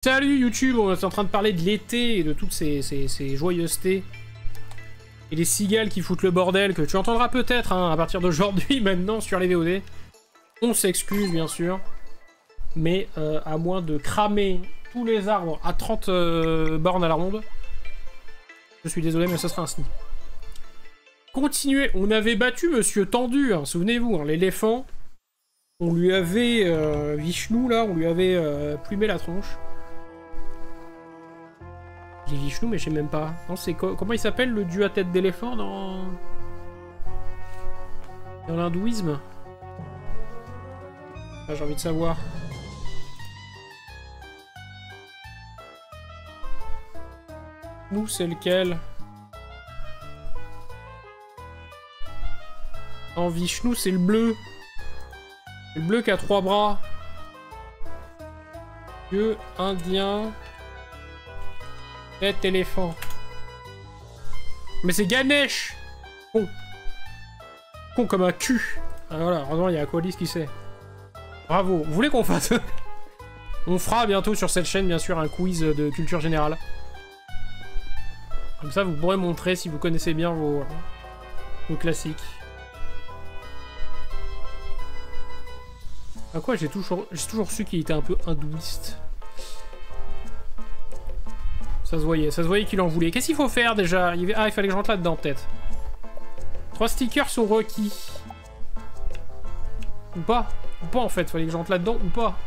Salut YouTube, on est en train de parler de l'été et de toutes ces joyeusetés. Et les cigales qui foutent le bordel, que tu entendras peut-être hein, à partir d'aujourd'hui maintenant sur les VOD. On s'excuse bien sûr. Mais à moins de cramer tous les arbres à 30 bornes à la ronde. Je suis désolé mais ce sera un sneak. Continuez, on avait battu Monsieur Tendu, hein, souvenez-vous, hein, l'éléphant. On lui avait, Vishnu là, on lui avait plumé la tronche. J'ai Vishnu mais je sais même pas. Non, c'est comment il s'appelle le dieu à tête d'éléphant dans l'hindouisme? Ah, j'ai envie de savoir. Nous, c'est lequel? En Vishnu, c'est le bleu. Le bleu qui a 3 bras. Dieu indien. Tête éléphant. Mais c'est Ganesh! Con. Con comme un cul. Ah, voilà, heureusement, il y a Aqualis qui sait. Bravo. Vous voulez qu'on fasse... On fera bientôt sur cette chaîne, bien sûr, un quiz de culture générale. Comme ça, vous pourrez montrer si vous connaissez bien vos classiques. À quoi j'ai toujours su qu'il était un peu hindouiste. Ça se voyait qu'il en voulait. Qu'est-ce qu'il faut faire déjà? Ah, il fallait que je rentre là-dedans peut-être. 3 stickers sont requis. Ou pas? Ou pas en fait, fallait que je rentre là-dedans ou pas?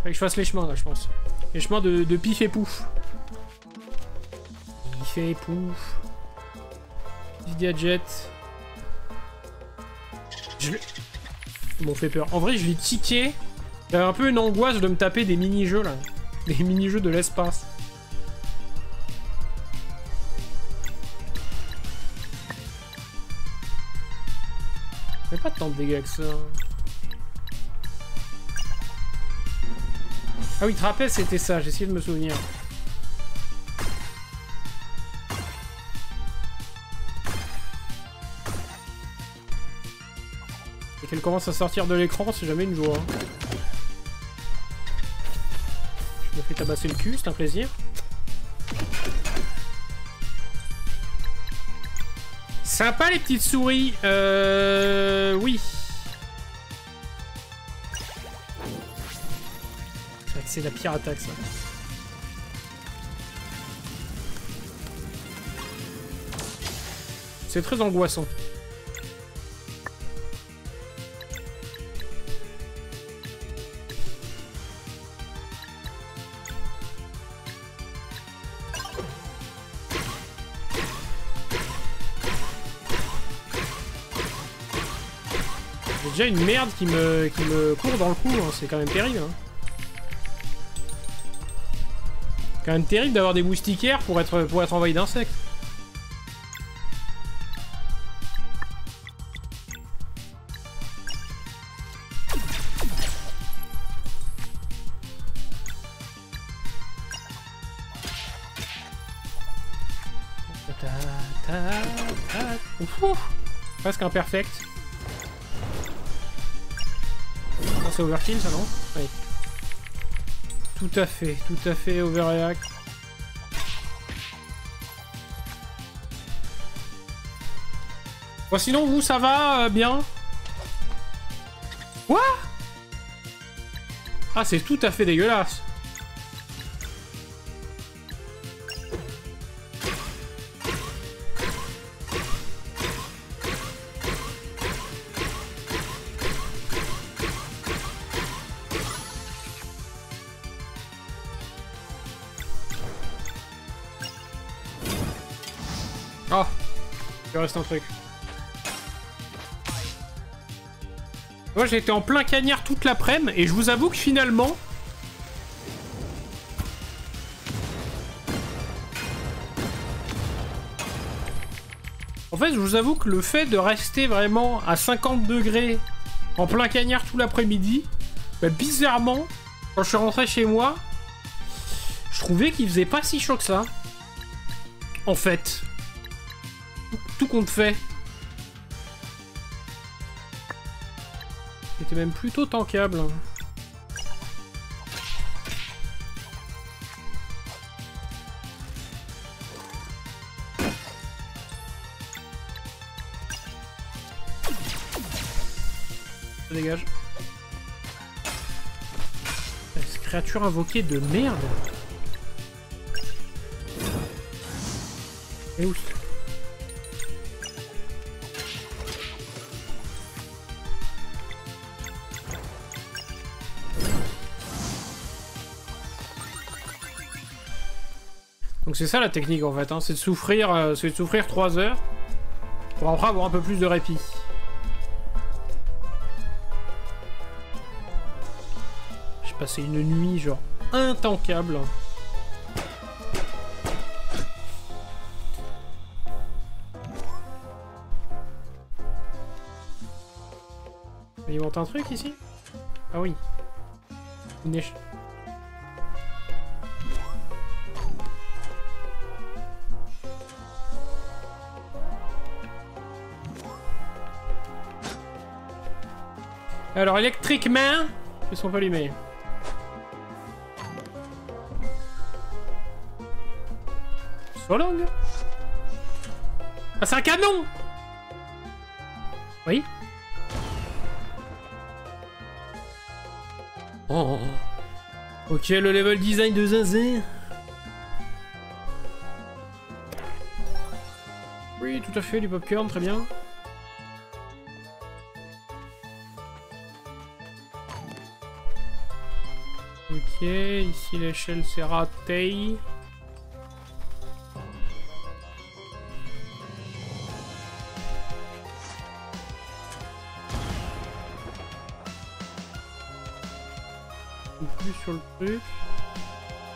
Fallait que je fasse les chemins là, je pense. Les chemins de pif et pouf. Pif et pouf. Pif gadget. Ils m'ont fait peur. En vrai, je vais tiquer. J'avais un peu une angoisse de me taper des mini-jeux là. Des mini-jeux de l'espace. Mais pas tant de dégâts que ça. Ah oui, trapèze c'était ça, j'ai essayé de me souvenir. Et qu'elle commence à sortir de l'écran, c'est jamais une joie. Je me fais tabasser le cul, c'est un plaisir. Sympa les petites souris. Oui. C'est la pire attaque ça. C'est très angoissant. J'ai déjà une merde qui me court dans le cou, hein. C'est quand même terrible. Hein. Quand même terrible d'avoir des moustiquaires pour être envahi d'insectes. Ouf, presque imperfect. C'est overkill ça non? Oui. Tout à fait overreact. Bon sinon vous ça va bien? Quoi? Ah c'est tout à fait dégueulasse. Oh, il reste un truc. Moi j'ai été en plein cagnard toute l'après-midi et je vous avoue que finalement... En fait je vous avoue que le fait de rester vraiment à 50 degrés en plein cagnard tout l'après-midi, bah, bizarrement, quand je suis rentré chez moi, je trouvais qu'il faisait pas si chaud que ça. En fait. Tout compte fait. C'était même plutôt tankable. Ça dégage. Cette créature invoquée de merde. Et où? Donc c'est ça la technique en fait, hein, c'est de souffrir 3 heures pour après avoir un peu plus de répit. J'ai passé une nuit genre intankable. Il monte un truc ici? Ah oui. Une échelle. Alors, électriquement, ils sont pas allumés. Solong. Ah, c'est un canon! Oui? Oh. Ok, le level design de Zinzin. Oui, tout à fait, du popcorn, très bien. Ok, ici l'échelle c'est raté. Plus sur le truc.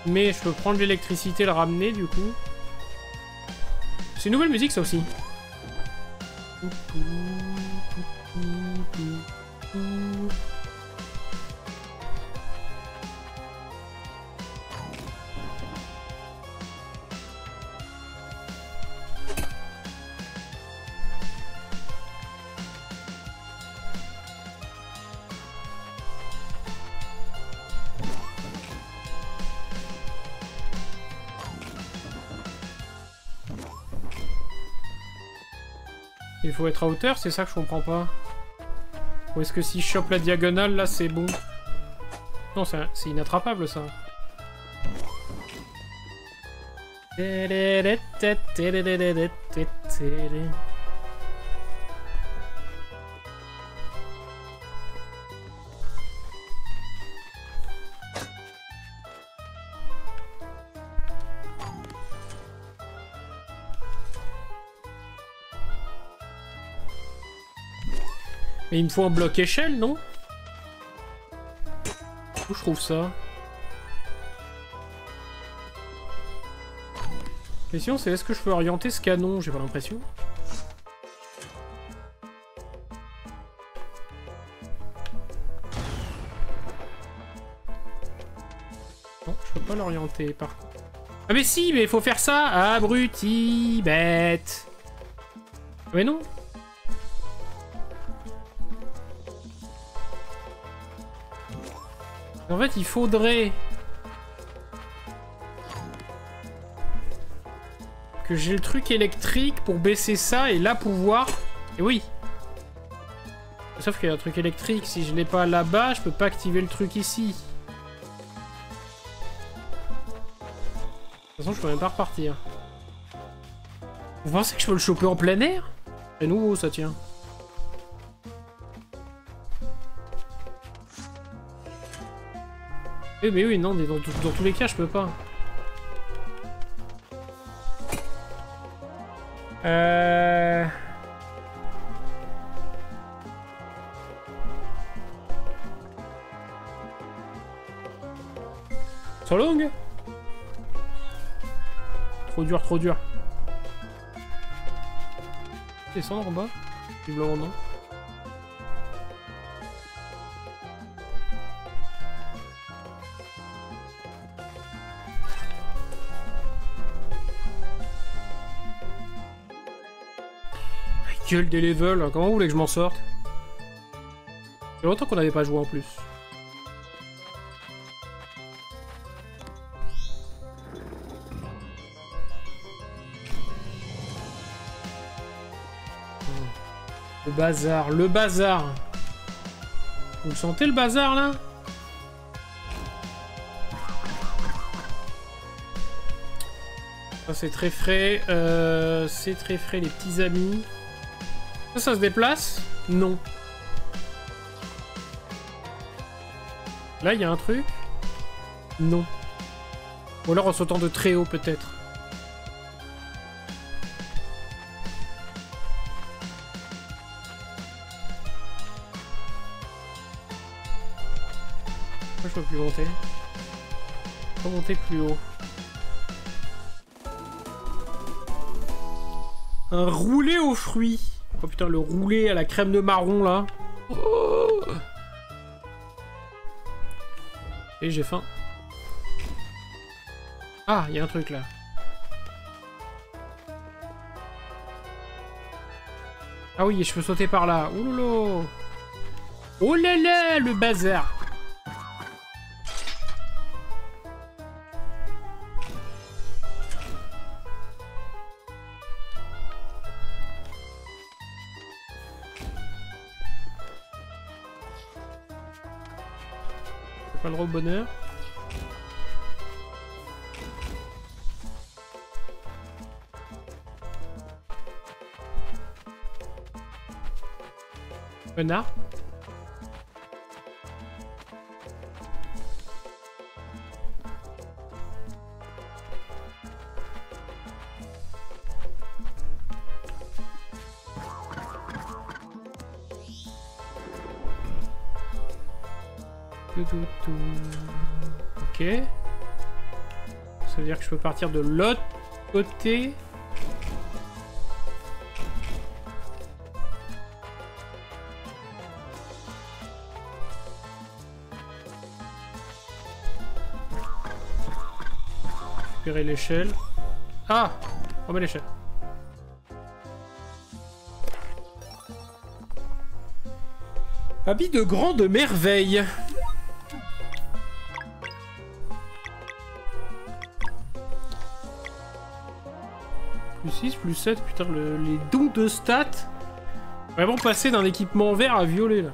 Mais je peux prendre l'électricité et le ramener du coup. C'est une nouvelle musique ça aussi. Il faut être à hauteur, c'est ça que je comprends pas. Ou est-ce que si je chope la diagonale, là, c'est bon? Non, c'est inattrapable, ça. Mais il me faut un bloc échelle, non? Où je trouve ça? Question, c'est est-ce que je peux orienter ce canon? J'ai pas l'impression. Non, je peux pas l'orienter par contre. Ah mais si, mais il faut faire ça! Abruti, bête! Mais non! En fait, il faudrait que j'ai le truc électrique pour baisser ça et là pouvoir... Et oui. Sauf qu'il y a un truc électrique, si je l'ai pas là-bas, je peux pas activer le truc ici. De toute façon, je peux même pas repartir. Vous pensez que je peux le choper en plein air? C'est nouveau, ça tient. Eh mais oui, non, dans tous les cas, je peux pas. So long. Trop dur, trop dur. Descendre en bas? Visiblement non. Gueule des levels, comment vous voulez que je m'en sorte? Il y a longtemps qu'on n'avait pas joué en plus. Le bazar, le bazar. Vous le sentez le bazar là? Ça c'est très frais. C'est très frais les petits amis. Ça se déplace? Non. Là il y a un truc? Non. Ou alors en sautant de très haut peut-être. Pourquoi je peux plus monter? Je peux monter plus haut. Un roulé aux fruits. Oh putain, le roulé à la crème de marron là. Oh. Et j'ai faim. Ah, il y a un truc là. Ah oui, je peux sauter par là. Oh là. Oh là là, le bazar. Pas le droit au bonheur. Renard. Ok. Ça veut dire que je peux partir de l'autre côté. Récupérer l'échelle. Ah! On met l'échelle. Habit de grande merveille. Plus 6, plus 7, putain, les dons de stats. Vraiment passer d'un équipement vert à violet, là.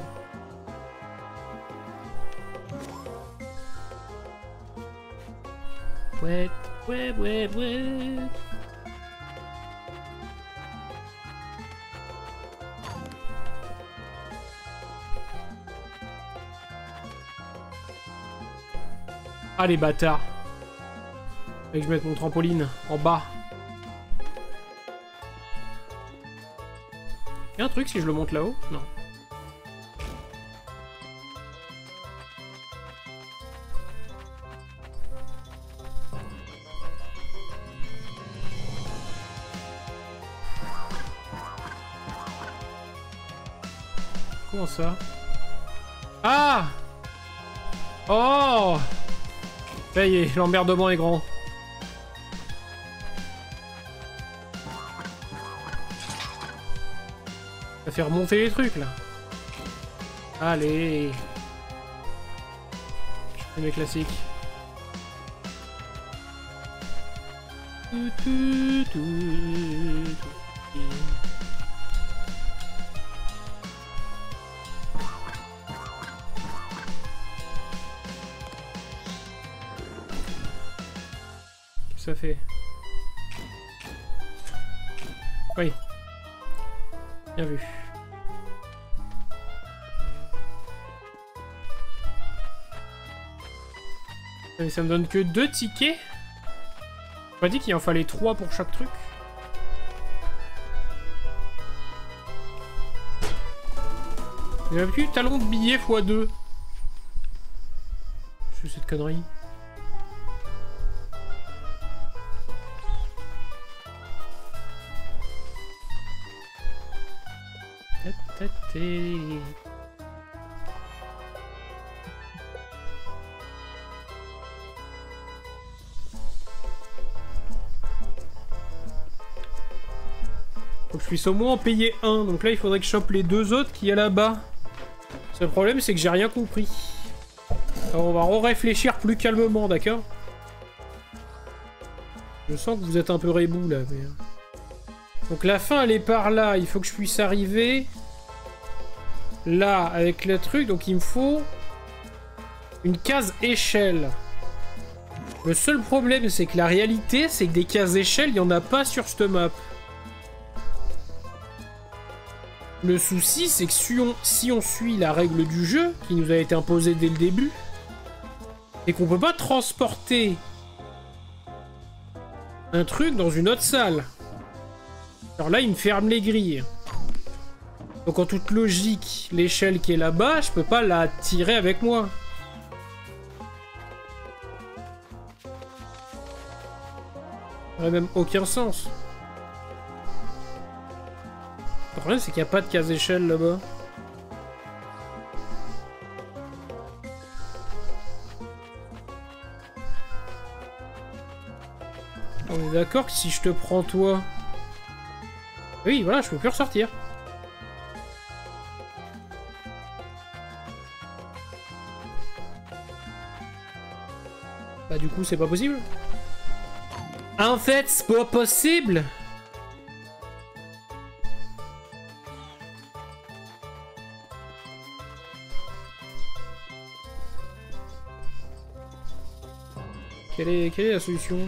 Ouais, ouais, ouais, ouais. Ah, les bâtards. Fait que je mette mon trampoline en bas. Y'a un truc si je le monte là-haut? Non. Comment ça? Ah! Oh! Ça y est, l'emmerdement est grand. Ça fait remonter les trucs là. Allez. Je fais mes classiques. Qu'est-ce que ça fait? Oui. Bien vu. Mais ça me donne que 2 tickets? On m'a dit qu'il en fallait 3 pour chaque truc. J'ai plus talon de billet x2. C'est cette connerie. Faut que je puisse au moins en payer un. Donc là, il faudrait que je chope les 2 autres qu'il y a là-bas. Le problème, c'est que j'ai rien compris. Alors, on va réfléchir plus calmement, d'accord? Je sens que vous êtes un peu rebou là. Mais... Donc la fin, elle est par là. Il faut que je puisse arriver là avec le truc, donc il me faut une case échelle. Le seul problème, c'est que la réalité, c'est que des cases échelles, il n'y en a pas sur cette map. Le souci, c'est que si on suit la règle du jeu, qui nous a été imposée dès le début, et qu'on peut pas transporter un truc dans une autre salle. Alors là, il me ferme les grilles. Donc en toute logique, l'échelle qui est là-bas, je peux pas la tirer avec moi. Ça n'aurait même aucun sens. Le problème, c'est qu'il n'y a pas de case échelle là-bas. On est d'accord que si je te prends toi... Oui, voilà, je peux plus ressortir. Bah du coup, c'est pas possible. En fait, c'est pas possible. Quelle est la solution?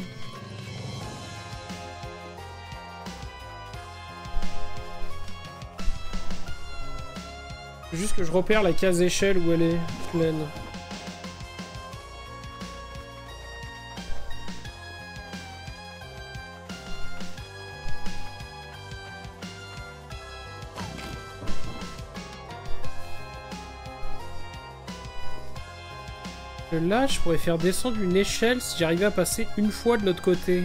Juste que je repère la case échelle où elle est pleine. Là, je pourrais faire descendre une échelle si j'arrivais à passer une fois de l'autre côté.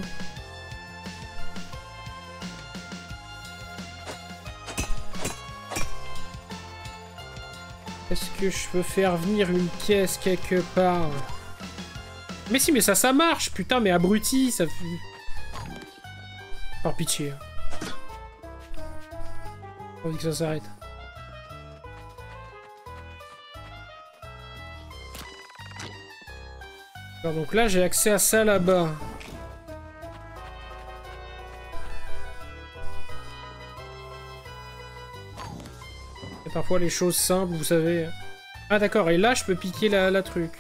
Est-ce que je peux faire venir une caisse quelque part? Mais si, mais ça marche! Putain, mais abruti, ça fait... Par pitié. J'ai envie que ça s'arrête. Donc là, j'ai accès à ça là-bas. Et parfois les choses simples, vous savez. Ah d'accord, et là, je peux piquer la truc.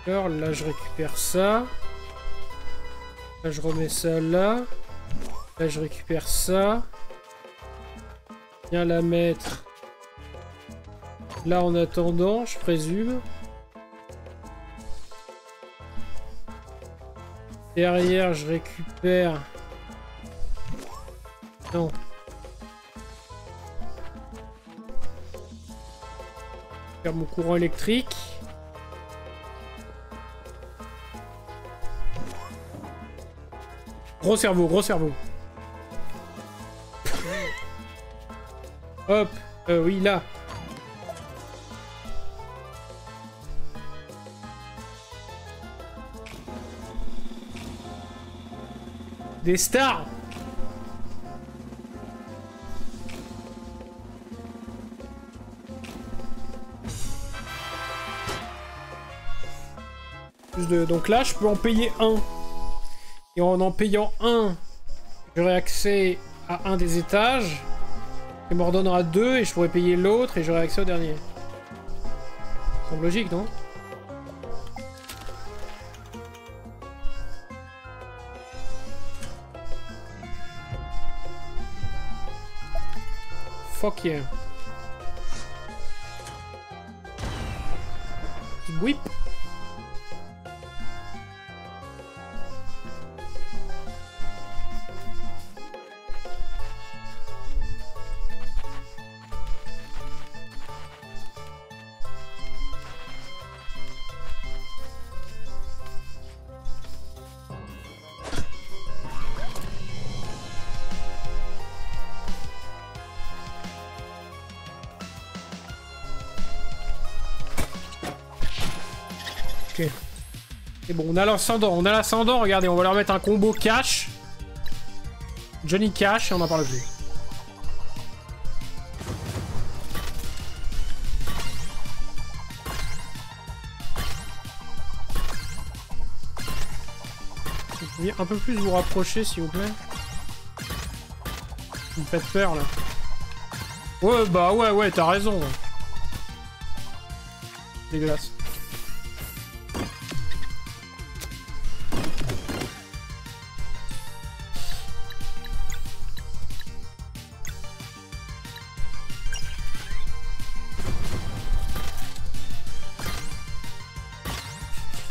Alors là, je récupère ça. Là, je remets ça là. Là, je récupère ça. Viens la mettre là en attendant, je présume. Derrière, je récupère... Non. Je récupère mon courant électrique. Gros cerveau, gros cerveau. Hop, oui, là. Des stars. Donc là, je peux en payer un. Et en payant un, j'aurai accès à un des étages. Il m'en redonnera deux et je pourrai payer l'autre et j'aurai accès au dernier. Ça semble logique, non? Fuck yeah. Whip. C'est bon, on a l'ascendant, regardez, on va leur mettre un combo cash. Johnny Cash et on n'en parle plus. un peu plus vous rapprocher, s'il vous plaît? Vous me faites peur, là. Ouais, bah ouais, t'as raison. Ouais. Dégueulasse.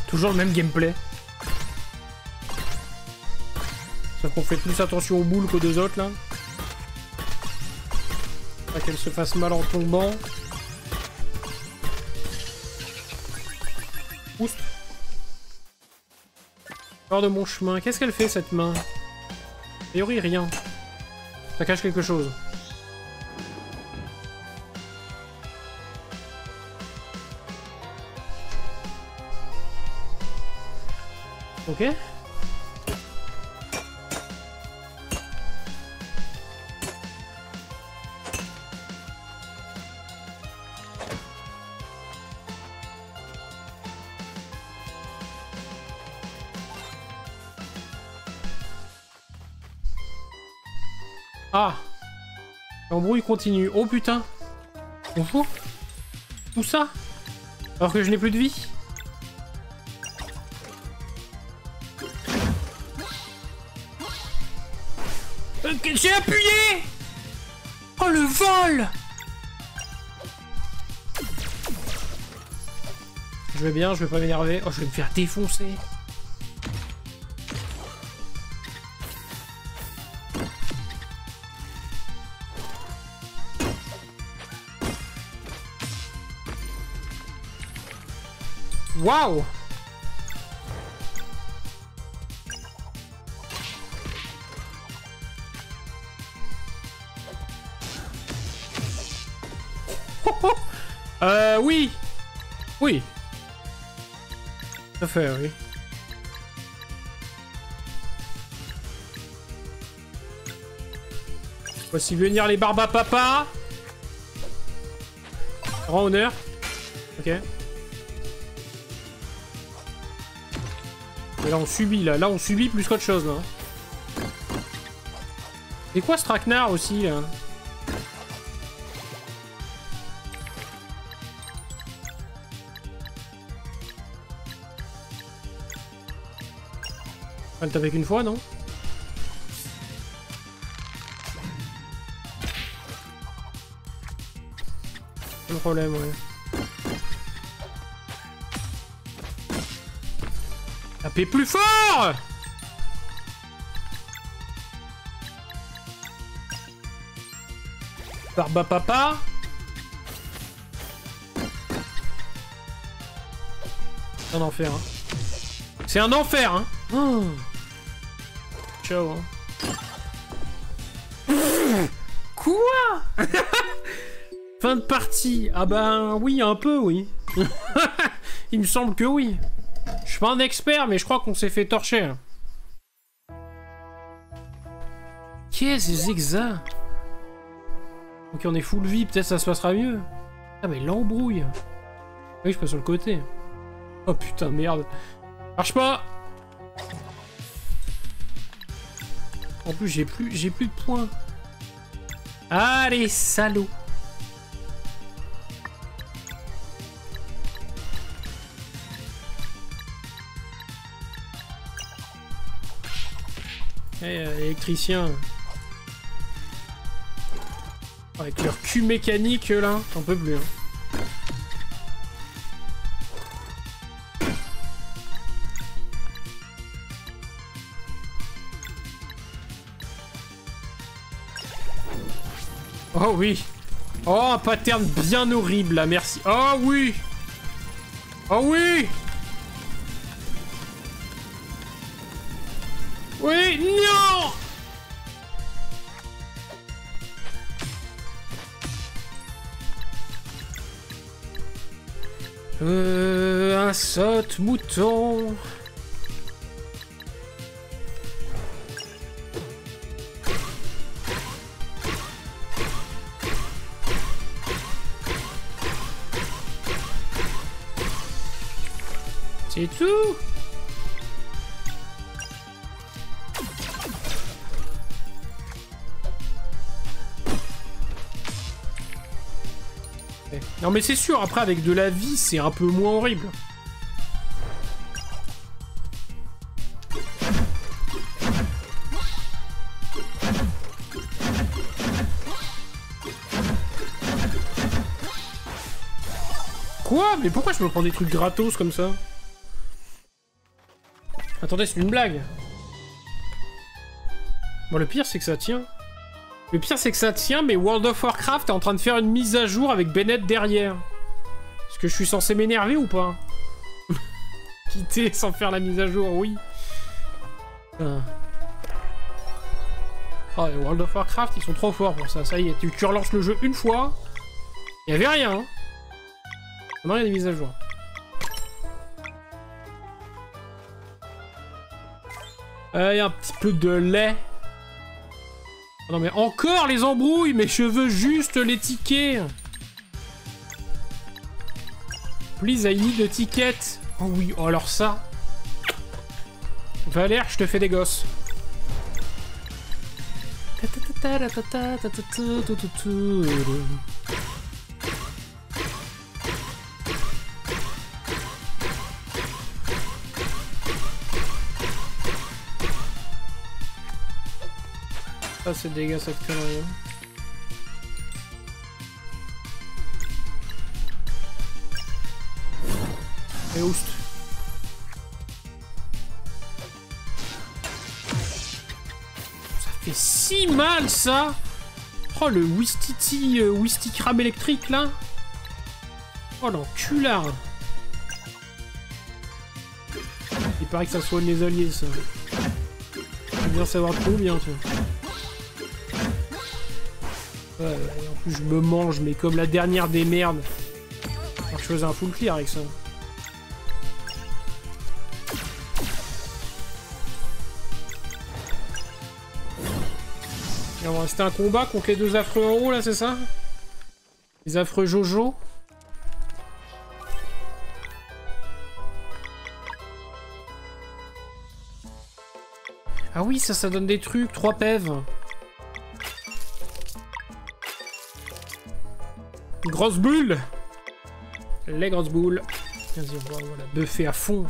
Toujours le même gameplay. Sauf qu'on fait plus attention aux boules qu'aux deux autres, là. Pas qu'elle se fasse mal en tombant. Oust. Hors de mon chemin. Qu'est-ce qu'elle fait, cette main? A priori, rien. Ça cache quelque chose. Ok. Ah! L'embrouille continue. Oh putain! Bonjour? Tout ça? Alors que je n'ai plus de vie? J'ai appuyé! Oh le vol! Je vais bien, je vais pas m'énerver. Oh, je vais me faire défoncer. Waouh! Oui. Oui. Tout à fait, oui. Voici venir les barbes à papa. Grand honneur. Ok. Et là on subit, là. Là on subit plus qu'autre chose, là. Et quoi ce traquenard aussi, là? Elle tape qu'une fois, non? Pas de problème, ouais. Tapez plus fort! Barba papa. C'est un enfer, hein. C'est un enfer, hein. Oh. Ciao, hein. Quoi? Fin de partie. Ah ben oui, un peu, oui. Il me semble que oui. Je suis pas un expert, mais je crois qu'on s'est fait torcher. Qu'est-ce que ça? Ok, on est full vie, peut-être ça se passera mieux. Ah mais l'embrouille. Oui, je passe sur le côté. Oh putain, merde. Marche pas. En plus, j'ai plus de points. Allez, salaud. Électricien. Avec leur cul mécanique, là, t'en peux plus. Hein. Oh oui. Oh, un pattern bien horrible, là, merci. Oh oui. Oh oui. Oui, non. Un saute-mouton. C'est tout. Non mais c'est sûr, après avec de la vie, c'est un peu moins horrible. Quoi? Mais pourquoi je me prends des trucs gratos comme ça? Attendez, c'est une blague. Bon, le pire, c'est que ça tient. Le pire, c'est que ça tient, mais World of Warcraft est en train de faire une mise à jour avec Bennett derrière. Est-ce que je suis censé m'énerver ou pas? Quitter sans faire la mise à jour, oui. Oh, World of Warcraft, ils sont trop forts pour ça. Ça y est, tu relances le jeu une fois. Il y avait rien, hein. Maintenant, il y a des mises à jour. Il y a un petit peu de lait. Oh non mais encore les embrouilles, mais je veux juste les tickets. Please, I need the ticket. Oh oui, oh alors ça. Valère, je te fais des gosses. Ah, c'est dégâts cette connerie. Et oust. Ça fait si mal ça. Oh le Wistiti crame électrique là. Oh l'enculard. Il paraît que ça soigne les alliés ça. Je veux bien savoir combien tu vois. Ouais, en plus je me mange, mais comme la dernière des merdes. Alors je faisais un full clear avec ça. C'était un combat contre les deux affreux en haut là, c'est ça? Les affreux Jojo. Ah oui, ça donne des trucs, 3 pèves. Grosse boule. Les grosses boules. Vas-y, on va voilà, buffer à fond.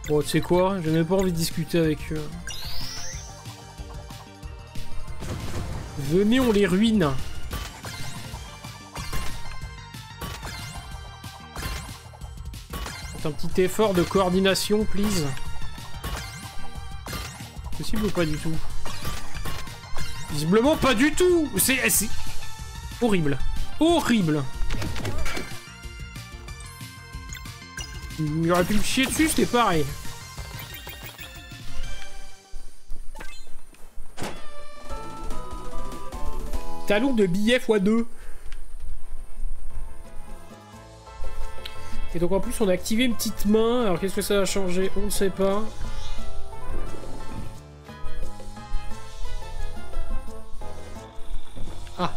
Bon, tu sais quoi? J'ai même pas envie de discuter avec eux. Venez, on les ruine. Un petit effort de coordination, please. Possible ou pas du tout? Visiblement pas du tout. C'est horrible. Horrible. Il aurait pu me chier dessus, c'était pareil. Talon de billet x2. Et donc en plus on a activé une petite main. Alors qu'est-ce que ça va changer? On ne sait pas. Ah.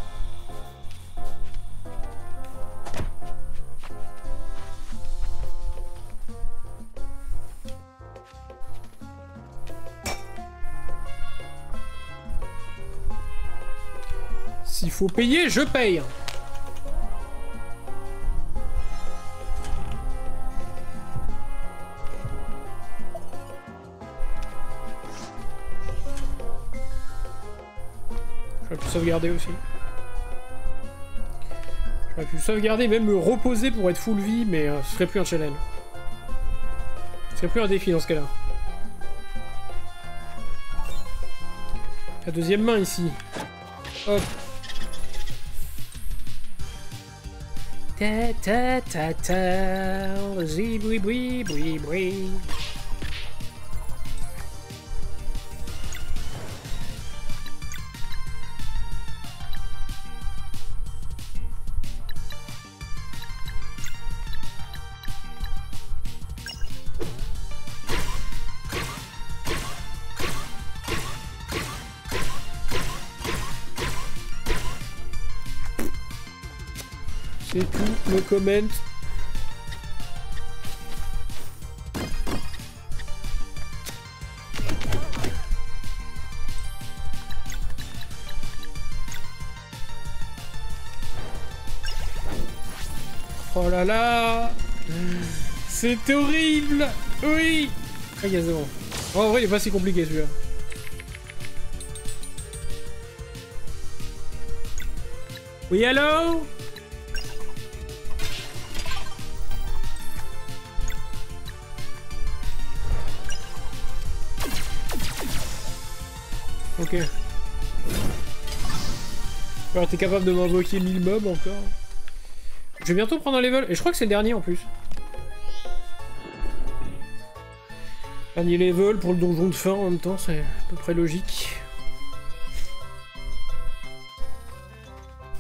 S'il faut payer, je paye. J'aurais pu sauvegarder aussi. J'aurais pu sauvegarder, même me reposer pour être full vie, mais ce serait plus un challenge. Ce serait plus un défi dans ce cas-là. La deuxième main ici. Hop. Ta ta ta ta, ziboui boui boui boui. C'est tout, le comment. Oh là là, c'est horrible. Oui. Ah, c'est bon. Oh, en vrai, il est pas si compliqué celui-là. Oui, allô? Ok. Alors, t'es capable de m'invoquer 1000 mobs encore? Je vais bientôt prendre un level, et je crois que c'est le dernier en plus. Dernier level pour le donjon de fin en même temps, c'est à peu près logique.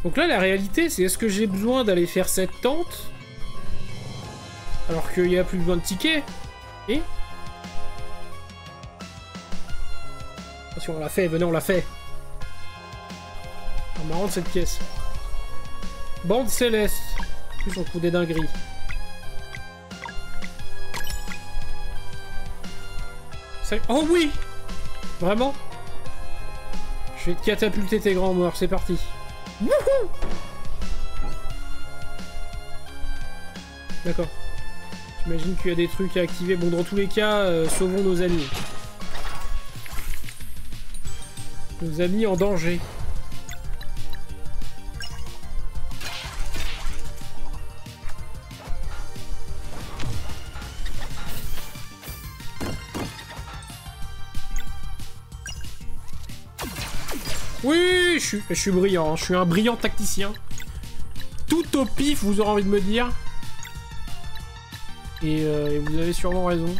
Donc là, la réalité, c'est est-ce que j'ai besoin d'aller faire cette tente alors qu'il n'y a plus besoin de tickets? Et attention, on l'a fait, venez, on l'a fait. C'est marrant de cette pièce. Bande céleste. En plus, on trouve des dingueries. Oh oui! Vraiment? Je vais te catapulter tes grands morts, c'est parti. Wouhou! D'accord. J'imagine qu'il y a des trucs à activer. Bon, dans tous les cas, sauvons nos amis. Nos amis en danger. Oui, je suis brillant, hein. Je suis un brillant tacticien. Tout au pif, vous aurez envie de me dire. Et vous avez sûrement raison.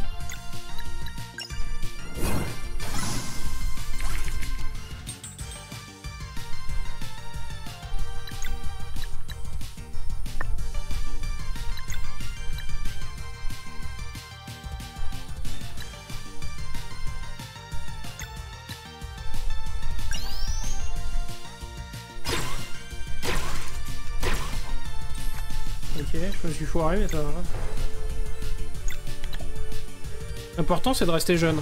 Ok, je me suis foiré, mais ça va. L'important, c'est de rester jeune.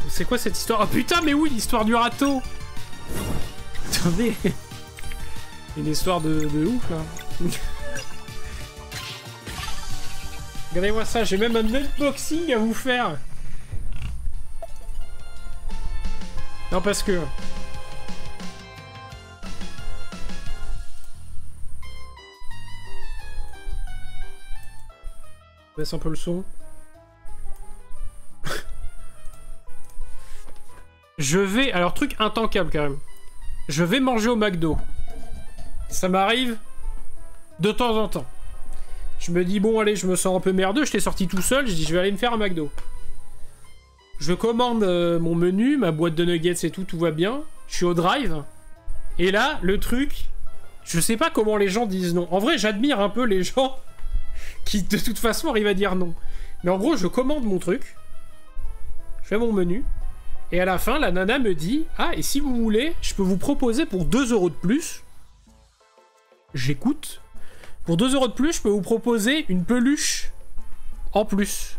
C'est quoi cette histoire? Oh putain, mais oui, l'histoire du râteau! Attendez! Une histoire de ouf, là. Regardez-moi ça, j'ai même un unboxing à vous faire! Non, parce que... Baisse un peu le son. Je vais... Alors, truc intankable, quand même. Je vais manger au McDo. Ça m'arrive de temps en temps. Je me dis, bon, allez, je me sens un peu merdeux. Je t'ai sorti tout seul. Je dis, je vais aller me faire un McDo. Je commande mon menu, ma boîte de nuggets et tout, tout va bien. Je suis au drive. Et là, le truc... Je sais pas comment les gens disent non. En vrai, j'admire un peu les gens... qui de toute façon arrive à dire non. Mais en gros, je commande mon truc, je fais mon menu, et à la fin, la nana me dit « Ah, et si vous voulez, je peux vous proposer pour 2 € de plus. » J'écoute. Pour 2 € de plus, je peux vous proposer une peluche en plus.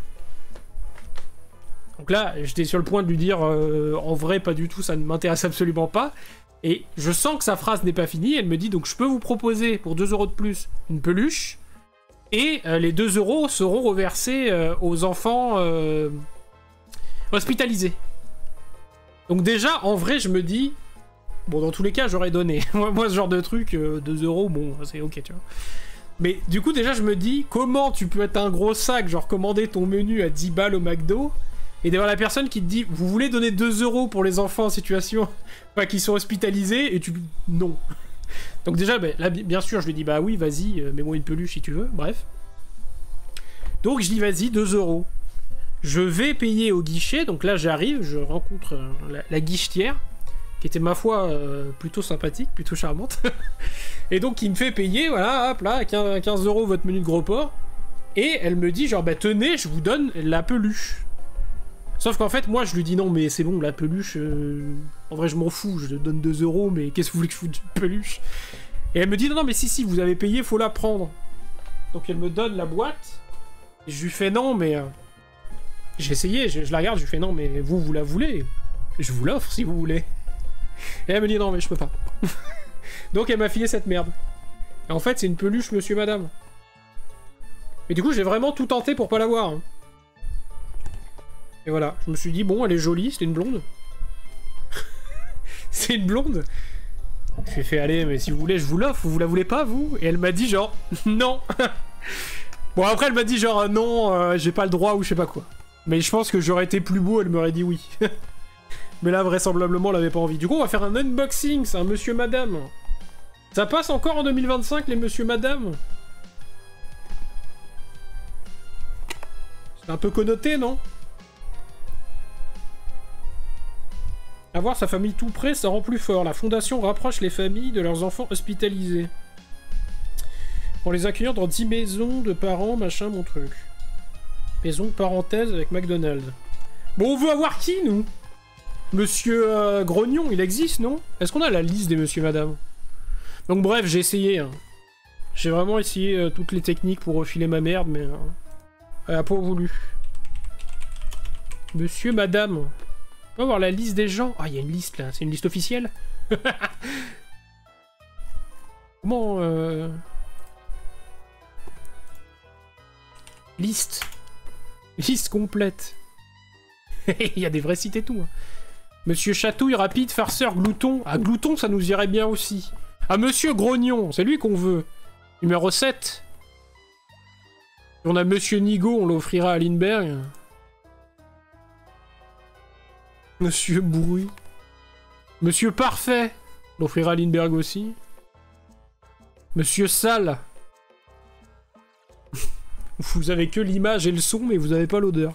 Donc là, j'étais sur le point de lui dire en vrai, pas du tout, ça ne m'intéresse absolument pas. Et je sens que sa phrase n'est pas finie. Elle me dit « Donc je peux vous proposer pour 2 € de plus une peluche. » Et les 2 € seront reversés aux enfants hospitalisés. Donc déjà, en vrai, je me dis... Bon, dans tous les cas, j'aurais donné. Moi, ce genre de truc, 2 €, bon, c'est ok, tu vois. Mais du coup, déjà, je me dis, comment tu peux être un gros sac, genre commander ton menu à 10 balles au McDo, et d'avoir la personne qui te dit, vous voulez donner 2 € pour les enfants en situation... Enfin, qui sont hospitalisés, et tu... Non. Donc déjà, bah, là, bien sûr, je lui dis, bah oui, vas-y, mets-moi une peluche si tu veux, bref. Donc je dis, vas-y, 2 €. Je vais payer au guichet, donc là j'arrive, je rencontre la guichetière, qui était ma foi plutôt sympathique, plutôt charmante. Et donc il me fait payer, voilà, hop là, 15 € votre menu de gros porc. Et elle me dit, genre, bah tenez, je vous donne la peluche. Sauf qu'en fait, moi, je lui dis non, mais c'est bon, la peluche... En vrai, je m'en fous, je te donne 2 euros, mais qu'est-ce que vous voulez que je foute d'une peluche? Et elle me dit non, non, mais si, vous avez payé, faut la prendre. Donc elle me donne la boîte. Et je lui fais non, mais... J'ai essayé, je la regarde, je lui fais non, mais vous la voulez? Je vous l'offre si vous voulez. Et elle me dit non, mais je peux pas. Donc elle m'a filé cette merde. Et en fait, c'est une peluche monsieur madame. Mais du coup, j'ai vraiment tout tenté pour pas l'avoir. Hein. Et voilà, je me suis dit, bon, elle est jolie, c'était une blonde. C'est une blonde. J'ai fait, allez, mais si vous voulez, je vous l'offre, vous la voulez pas, vous? Et elle m'a dit genre, non. Bon, après, elle m'a dit genre, non, j'ai pas le droit ou je sais pas quoi. Mais je pense que j'aurais été plus beau, elle m'aurait dit oui. Mais là, vraisemblablement, elle avait pas envie. Du coup, on va faire un unboxing, c'est un monsieur madame. Ça passe encore en 2025, les monsieur madame? C'est un peu connoté, non? Avoir sa famille tout près, ça rend plus fort. La fondation rapproche les familles de leurs enfants hospitalisés. En les accueillant dans 10 maisons de parents, machin, mon truc. Maison parenthèse avec McDonald's. Bon, on veut avoir qui, nous? Monsieur Grognon, il existe, non? Est-ce qu'on a la liste des monsieur madame? Donc bref, j'ai essayé. Hein. J'ai vraiment essayé toutes les techniques pour refiler ma merde, mais... elle a pas voulu. Monsieur, madame... On va voir la liste des gens. Ah, il y a une liste là, c'est une liste officielle. Comment Liste. Liste complète. Il y a des vrais sites et tout. Hein. Monsieur Chatouille, rapide, farceur, glouton. Ah, glouton, ça nous irait bien aussi. Ah, monsieur Grognon, c'est lui qu'on veut. Numéro 7. Et on a monsieur Nigo, on l'offrira à Lindbergh. Monsieur Bruit. Monsieur Parfait. On l'offrira à Lindbergh aussi. Monsieur Sale. Vous avez que l'image et le son, mais vous avez pas l'odeur.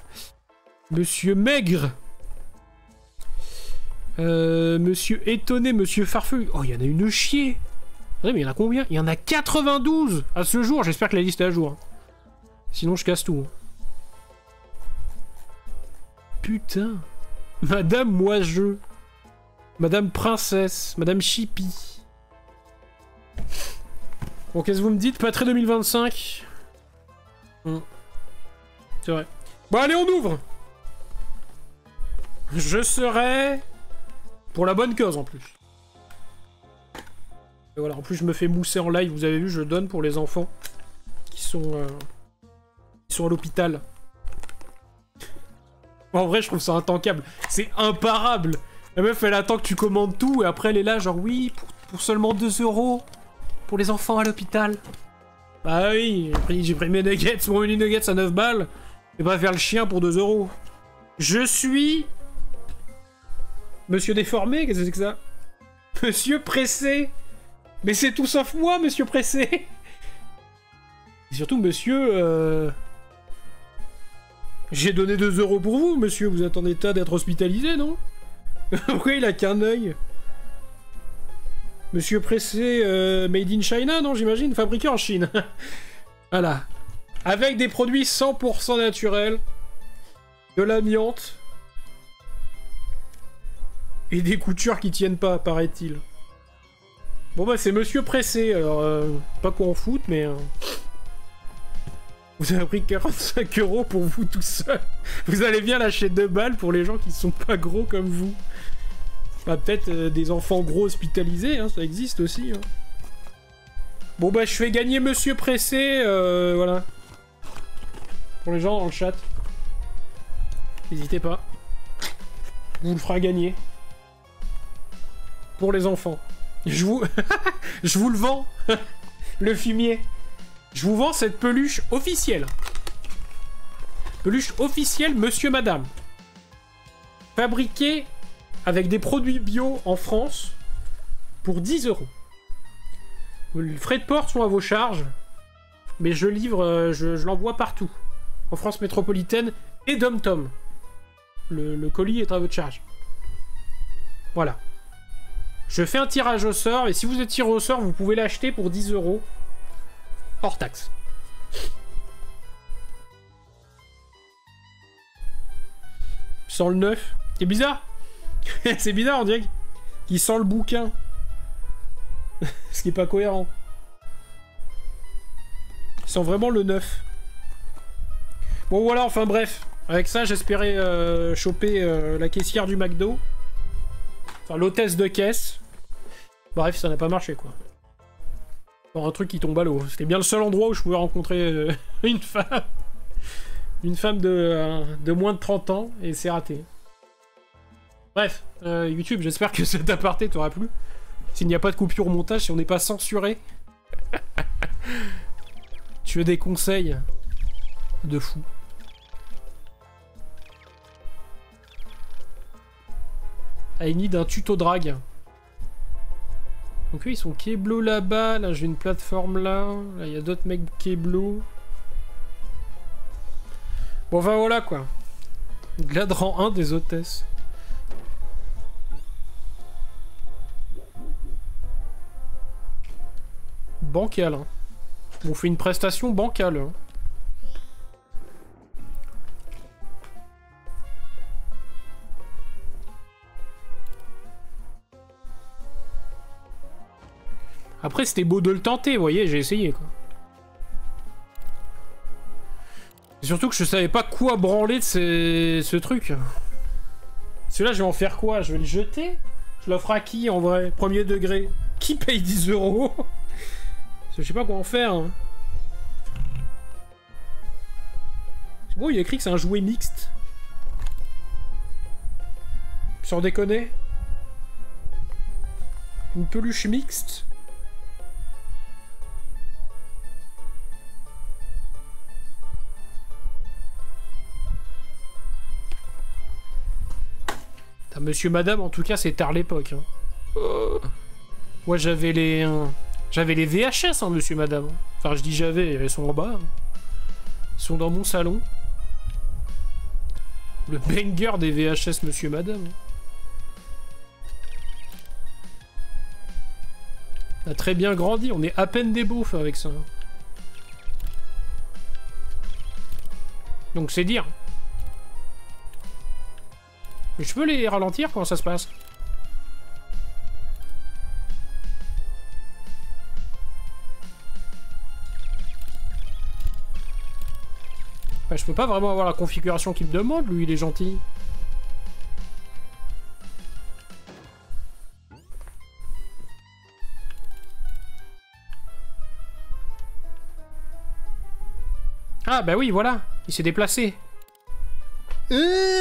Monsieur Maigre. Monsieur Étonné, Monsieur Farfelu. Oh, il y en a une chier. Ouais, mais il y en a combien? Il y en a 92 à ce jour. J'espère que la liste est à jour. Sinon, je casse tout. Putain. Madame Moi-je. Madame Princesse. Madame Chippy. Bon, qu'est-ce que vous me dites? Pas très 2025. C'est vrai. Bon, allez, on ouvre. Je serai... pour la bonne cause, en plus. Et voilà, en plus, je me fais mousser en live. Vous avez vu, je donne pour les enfants qui sont à l'hôpital. En vrai, je trouve ça intankable. C'est imparable. La meuf, elle attend que tu commandes tout, et après, elle est là, genre, oui, pour seulement 2 € pour les enfants à l'hôpital. Bah oui, j'ai pris mes nuggets, mon menu nuggets à 9 balles. Et pas faire le chien pour 2 €. Je suis... Monsieur déformé, qu'est-ce que c'est que ça? Monsieur pressé. Mais c'est tout sauf moi, monsieur pressé. Et surtout, monsieur... J'ai donné 2 € pour vous, monsieur. Vous êtes en état d'être hospitalisé, non? Pourquoi il a qu'un œil? Monsieur pressé, made in China, non, j'imagine? Fabriqué en Chine. Voilà. Avec des produits 100% naturels. De l'amiante. Et des coutures qui tiennent pas, paraît-il. Bon bah c'est monsieur pressé, alors pas quoi en foutre, mais... Vous avez pris 45 € pour vous tout seul. Vous allez bien lâcher 2 balles pour les gens qui sont pas gros comme vous. Bah peut-être des enfants gros hospitalisés, hein, ça existe aussi. Hein. Bon bah je fais gagner monsieur pressé, voilà. Pour les gens dans le chat. N'hésitez pas. Vous le fera gagner. Pour les enfants. Je vous... je vous le vends. Le fumier. Je vous vends cette peluche officielle. Peluche officielle monsieur madame. Fabriquée avec des produits bio en France pour 10 €. Les frais de port sont à vos charges. Mais je livre, je l'envoie partout. En France métropolitaine et dom-tom. Le colis est à votre charge. Voilà. Je fais un tirage au sort, et si vous êtes tiré au sort, vous pouvez l'acheter pour 10 €. Hors taxe. Sans le neuf. C'est bizarre. C'est bizarre, on dirait qu'il sent le bouquin. Ce qui est pas cohérent. Il sent vraiment le neuf. Bon voilà, enfin bref. Avec ça, j'espérais choper la caissière du McDo. Enfin, l'hôtesse de caisse. Bref, ça n'a pas marché, quoi. Bon, un truc qui tombe à l'eau. C'était bien le seul endroit où je pouvais rencontrer une femme. Une femme de moins de 30 ans, et c'est raté. Bref, YouTube, j'espère que cet aparté t'aura plu. S'il n'y a pas de coupure au montage, si on n'est pas censuré. Tu veux des conseils de fou. I need un tuto drag. Donc eux, ils sont Keblo là-bas. Là, j'ai une plateforme là. Là, il y a d'autres mecs Keblo. Bon, enfin voilà quoi. Glad rang 1 des hôtesses. Bancal, hein. On fait une prestation bancale. Hein. Après, c'était beau de le tenter, vous voyez, j'ai essayé, quoi. Et surtout que je savais pas quoi branler de ce truc. Celui-là, je vais en faire quoi? Je vais le jeter? Je l'offre à qui, en vrai? Premier degré. Qui paye 10 €? Je sais pas quoi en faire. Hein. Bon, il y a écrit que c'est un jouet mixte. Sans déconner. Une peluche mixte. Monsieur, madame, en tout cas, c'est tard l'époque. Hein. Moi, j'avais les VHS, hein, monsieur, madame. Enfin, je dis j'avais, elles sont en bas. Hein. Ils sont dans mon salon. Le banger des VHS, monsieur, madame. On a très bien grandi, on est à peine des beaufs avec ça. Donc, c'est dire. Mais je peux les ralentir? Comment ça se passe? Bah, je peux pas vraiment avoir la configuration qu'il me demande, lui, il est gentil. Ah bah oui, voilà, il s'est déplacé.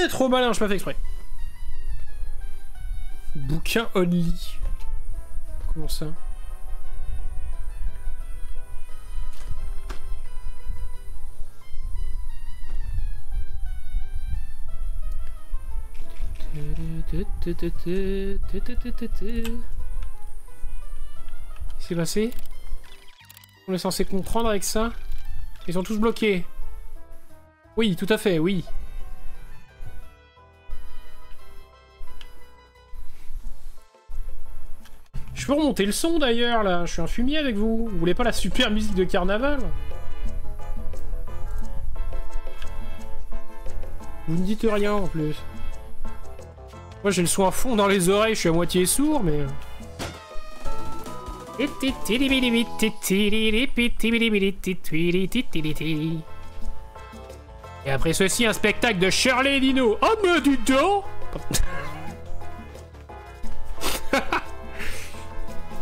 Trop malin, je pas fait exprès. Bouquin only. Comment ça? Qu'est-ce qui s'est passé? On est censé comprendre avec ça? Ils sont tous bloqués. Oui, tout à fait, oui. Je peux remonter le son d'ailleurs là, je suis un fumier avec vous. Vous voulez pas la super musique de carnaval? Vous ne dites rien en plus. Moi j'ai le son à fond dans les oreilles, je suis à moitié sourd mais... Et après ceci, un spectacle de Shirley et Dino. Oh mais dis donc.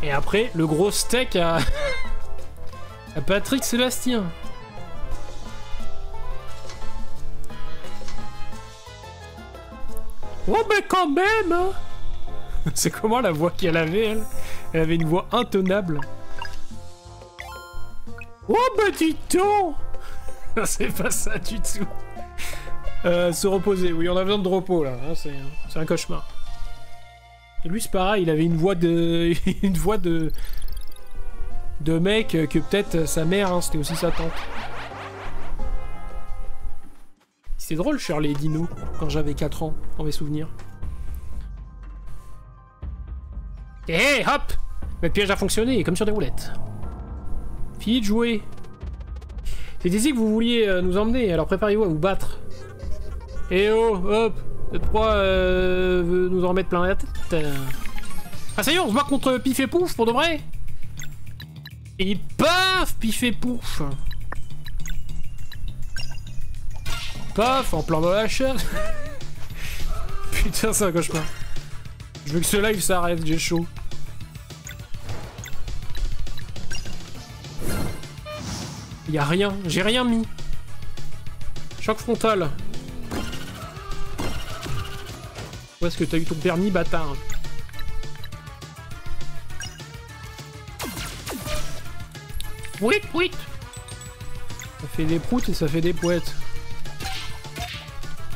Et après, le gros steak à Patrick Sébastien. Oh mais quand même hein. C'est comment la voix qu'elle avait, elle? Elle avait une voix intenable. Oh bah dis donc. C'est pas ça du tout. Se reposer, oui, on a besoin de repos là, hein, c'est un cauchemar. Et lui c'est pareil, il avait une voix de... une voix de mec que peut-être sa mère, hein, c'était aussi sa tante. C'est drôle Shirley et Dino, quand j'avais 4 ans, dans mes souvenirs. Hé, hey, hop! Le piège a fonctionné, comme sur des roulettes. Fini de jouer. C'est ici que vous vouliez nous emmener, alors préparez-vous à vous battre. Eh oh, hop! Cette proie veut nous en remettre plein la tête. Ah ça y est, on se bat contre Pif et Pouf pour de vrai. Et paf, Pif et Pouf. Paf, en plein dans la chatte. Putain, c'est un cauchemar. Je veux que ce live s'arrête, j'ai chaud. Y'a rien, j'ai rien mis. Choc frontal. Où est-ce que t'as eu ton permis, bâtard? Oui, oui. Ça fait des proutes et ça fait des poètes.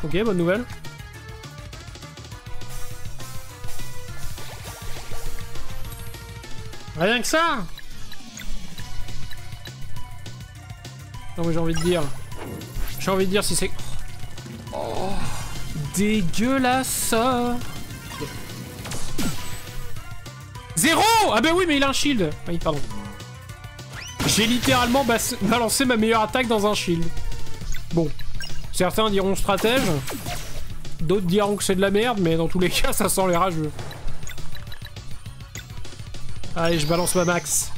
Ok, bonne nouvelle. Rien que ça. Non mais j'ai envie de dire... J'ai envie de dire si c'est... Oh, dégueulasse. Zéro. Ah bah oui mais il a un shield. Oui pardon. J'ai littéralement balancé ma meilleure attaque dans un shield. Bon. Certains diront stratège. D'autres diront que c'est de la merde, mais dans tous les cas ça sent les rageux. Allez, je balance ma max.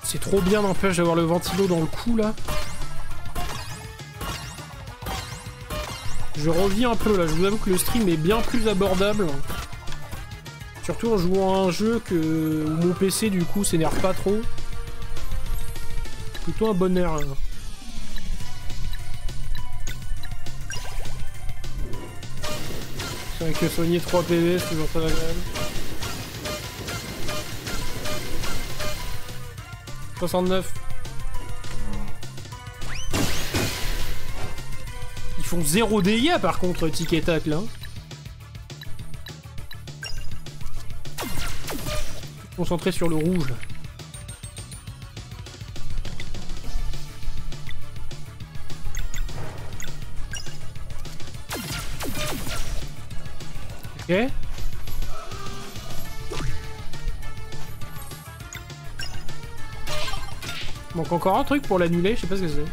C'est trop bien, n'empêche d'avoir le ventilo dans le cou là. Je reviens un peu là, je vous avoue que le stream est bien plus abordable. Surtout en jouant à un jeu où mon PC du coup s'énerve pas trop. Plutôt un bon air. Là. C'est vrai que soigner 3 PV, c'est toujours très agréable. 69. Ils font 0 dégâts par contre, Tic et Tac là. Concentré sur le rouge là. Ok. Manque encore un truc pour l'annuler, je sais pas ce que c'est.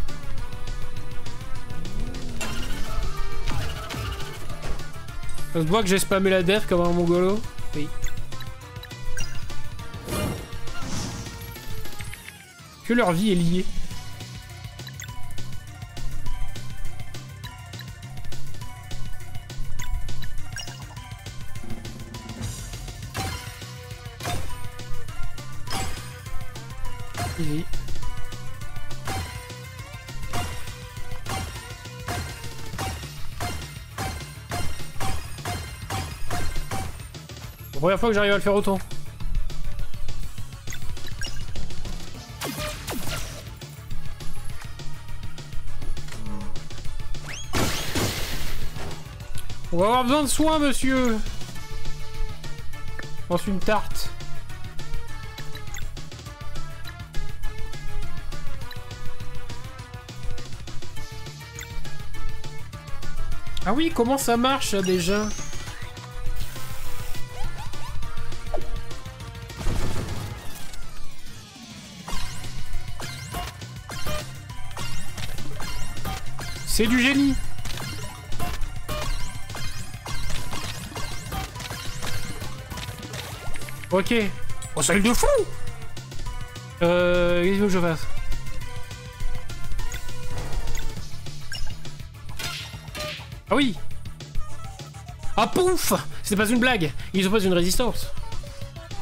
Ça se voit que j'ai spammé la def comme un mongolo. Oui. Que leur vie est liée. Easy. La première fois que j'arrive à le faire autant. On va avoir besoin de soins, monsieur. Je pense une tarte. Ah oui, comment ça marche là, déjà? C'est du génie. Ok. Oh, ça de fou. Qu'est-ce que je fasse? Ah oui. Ah pouf. C'est pas une blague. Ils opposent une résistance.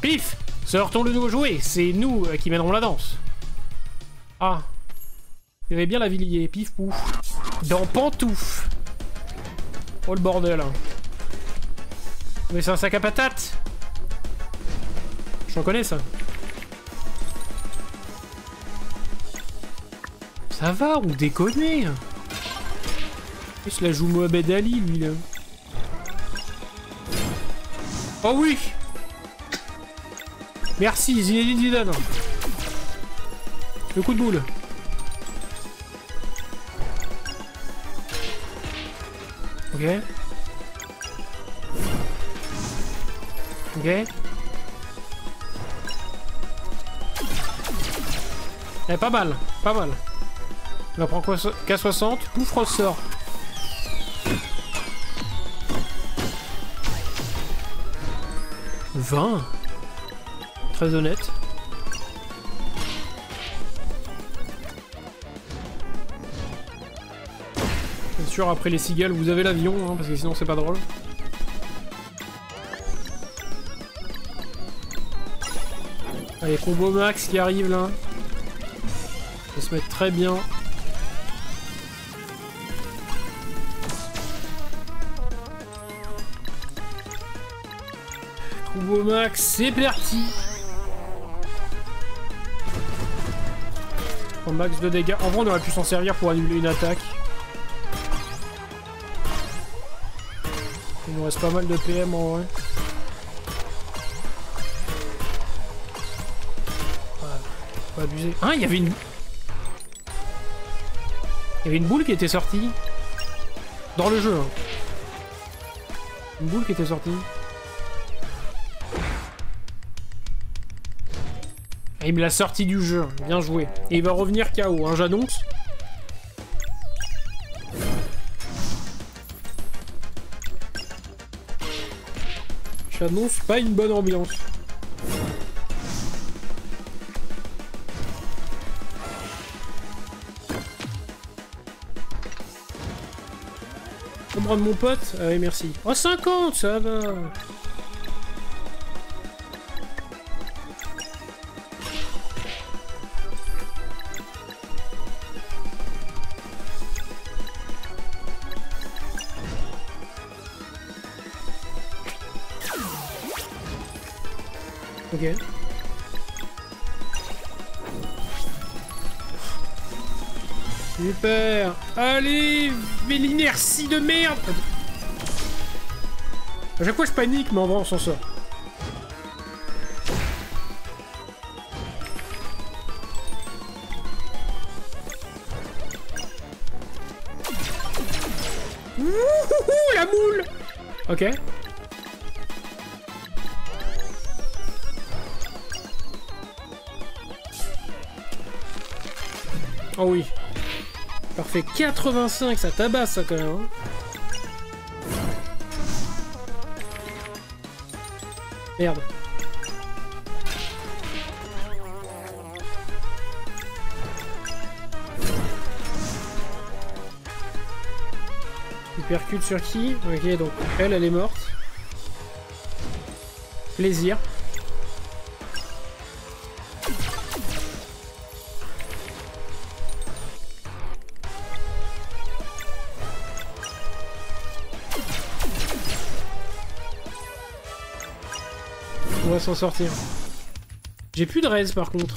Pif. Sortons le nouveau jouet. C'est nous qui mènerons la danse. Ah. Il y avait bien la villiers. Pif pouf. Dans Pantouf. Oh le bordel. Mais c'est un sac à patates. J'en connais ça. Ça va, on déconne. Il se la joue Mohamed Ali, lui, là. Oh oui. Merci, Zinedine Zidane. Le coup de boule. Ok. Ok. Eh, pas mal, pas mal. On apprend quoi? K60, pouf ressort. « 20 ». Très honnête. Bien sûr, après les cigales, vous avez l'avion, hein, parce que sinon c'est pas drôle. Allez, combo max qui arrive là. Ça va se mettre très bien. Combo max, c'est parti. En max de dégâts. En vrai, on aurait pu s'en servir pour annuler une attaque. Il nous reste pas mal de PM en vrai. Ouais, pas abuser. Ah, il y avait une... Il y avait une boule qui était sortie. Dans le jeu. Hein. Une boule qui était sortie. Ah, il me l'a sorti du jeu. Bien joué. Et il va revenir KO, hein, j'annonce. J'annonce pas une bonne ambiance. On me rendre mon pote? Ah oui, merci. Oh, 50, ça va. Ok. Super. Allez, mais l'inertie de merde. À chaque fois je panique, mais en vrai on s'en sort. Wouhou, la moule. Ok. Oh oui. Parfait, 85, ça tabasse ça quand même. Hein. Merde. Il percute sur qui? Ok, donc elle est morte. Plaisir. On va s'en sortir. J'ai plus de raise par contre.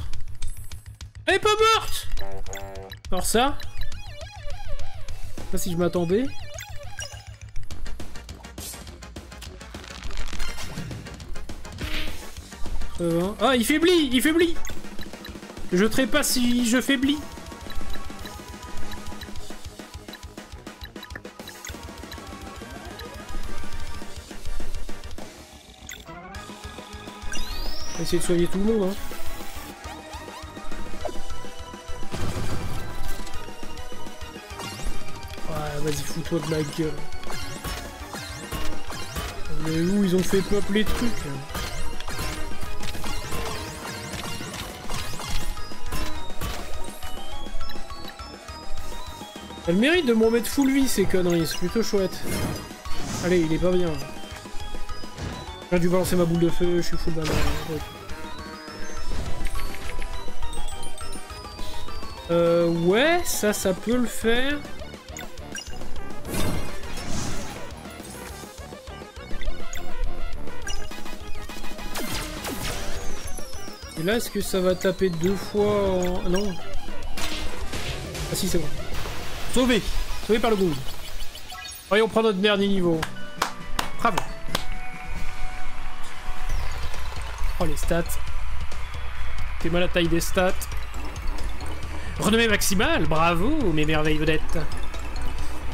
Elle est pas morte. Alors ça. Pas si je m'attendais. Ah, il faiblit, il faiblit. Je trépasse si je faiblis. On va essayer de soigner tout le monde, hein. Ouais, vas-y, fous-toi de ma gueule. Mais où ils ont fait pop les trucs là. Elle mérite de m'en mettre full vie ces conneries, c'est plutôt chouette. Allez, il est pas bien. J'ai dû balancer ma boule de feu, je suis full banane. Ouais, ça peut le faire. Et là, est-ce que ça va taper deux fois en... Non. Ah si, c'est bon. Sauvé. Sauvé par le goût. Allez, on prend notre dernier niveau. Bravo. Oh, les stats. T'es mal à la taille des stats. Renommée maximale, bravo mes merveilles vedettes.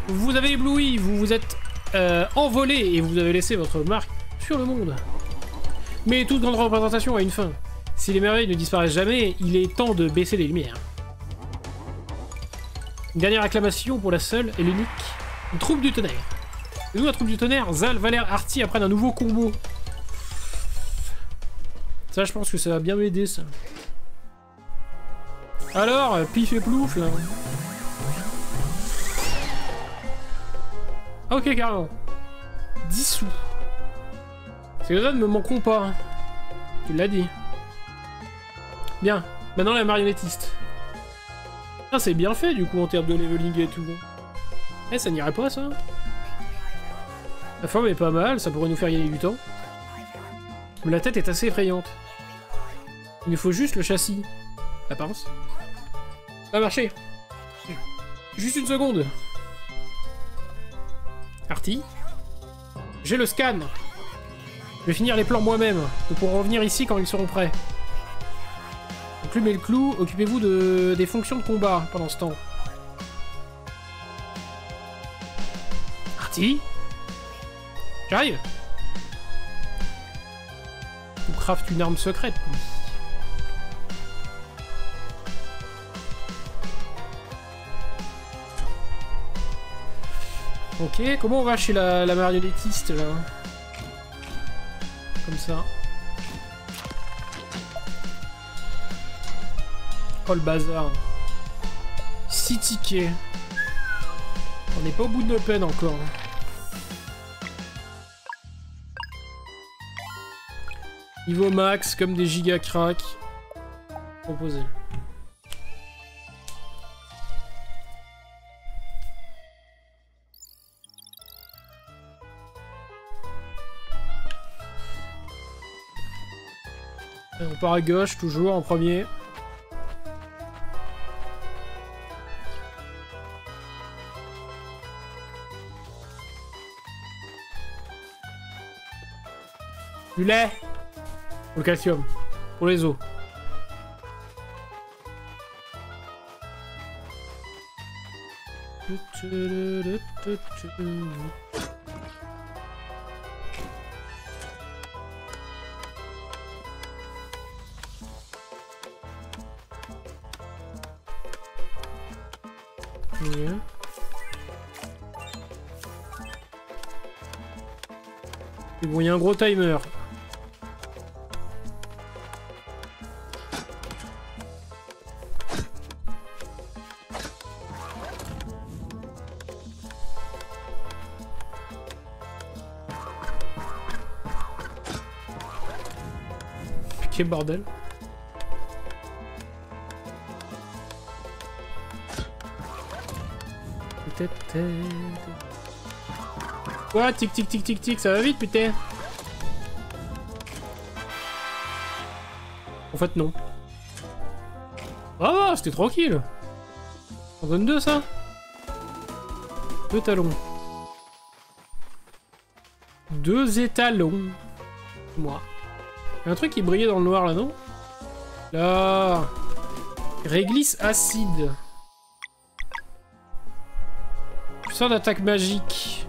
Vous avez ébloui, vous vous êtes envolé et vous avez laissé votre marque sur le monde. Mais toute grande représentation a une fin. Si les merveilles ne disparaissent jamais, il est temps de baisser les lumières. Une dernière acclamation pour la seule et l'unique. Une troupe du tonnerre. Et nous, la troupe du tonnerre, Zal, Valère, Artie apprennent un nouveau combo. Ça, je pense que ça va bien m'aider, ça. Alors, pif et plouf, là. Ah, ok, carrément. 10 sous. Ces deux ne me manqueront pas. Hein. Tu l'as dit. Bien. Maintenant, la marionnettiste. Ah, c'est bien fait, du coup, en termes de leveling et tout. Eh, ça n'irait pas, ça? La forme est pas mal, ça pourrait nous faire gagner du temps. Mais la tête est assez effrayante. Il nous faut juste le châssis. La pince. Ça va marcher. Juste une seconde. Artie. J'ai le scan. Je vais finir les plans moi-même. Nous pourrons revenir ici quand ils seront prêts. Plume et le clou, occupez-vous des fonctions de combat pendant ce temps. Artie. J'arrive. Ou craft une arme secrète, lui. Ok, comment on va chez la marionnettiste, là? Comme ça. Oh, le bazar. 6 tickets. On n'est pas au bout de nos peines, encore. Niveau max, comme des giga cracks. Proposé. Et on part à gauche, toujours, en premier. Du lait. Pour le calcium. Pour les os. Yeah. Et bon, il y a un gros timer. Quel bordel. Quoi? Tic tic tic tic tic, ça va vite putain. En fait non. Ah, c'était tranquille. On donne 2 ça? 2 talons. 2 étalons. Moi. Il y a un truc qui brillait dans le noir là, non? Là. Réglisse acide. Puissant d'attaque magique.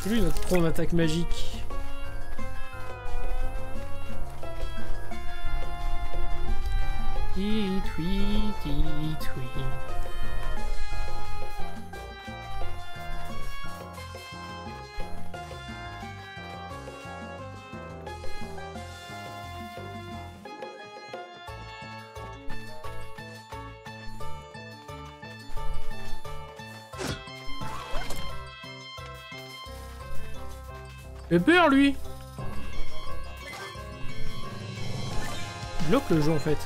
C'est lui notre pro en attaque magique. Titouit, titouit. J'ai peur, lui. Il bloque le jeu, en fait.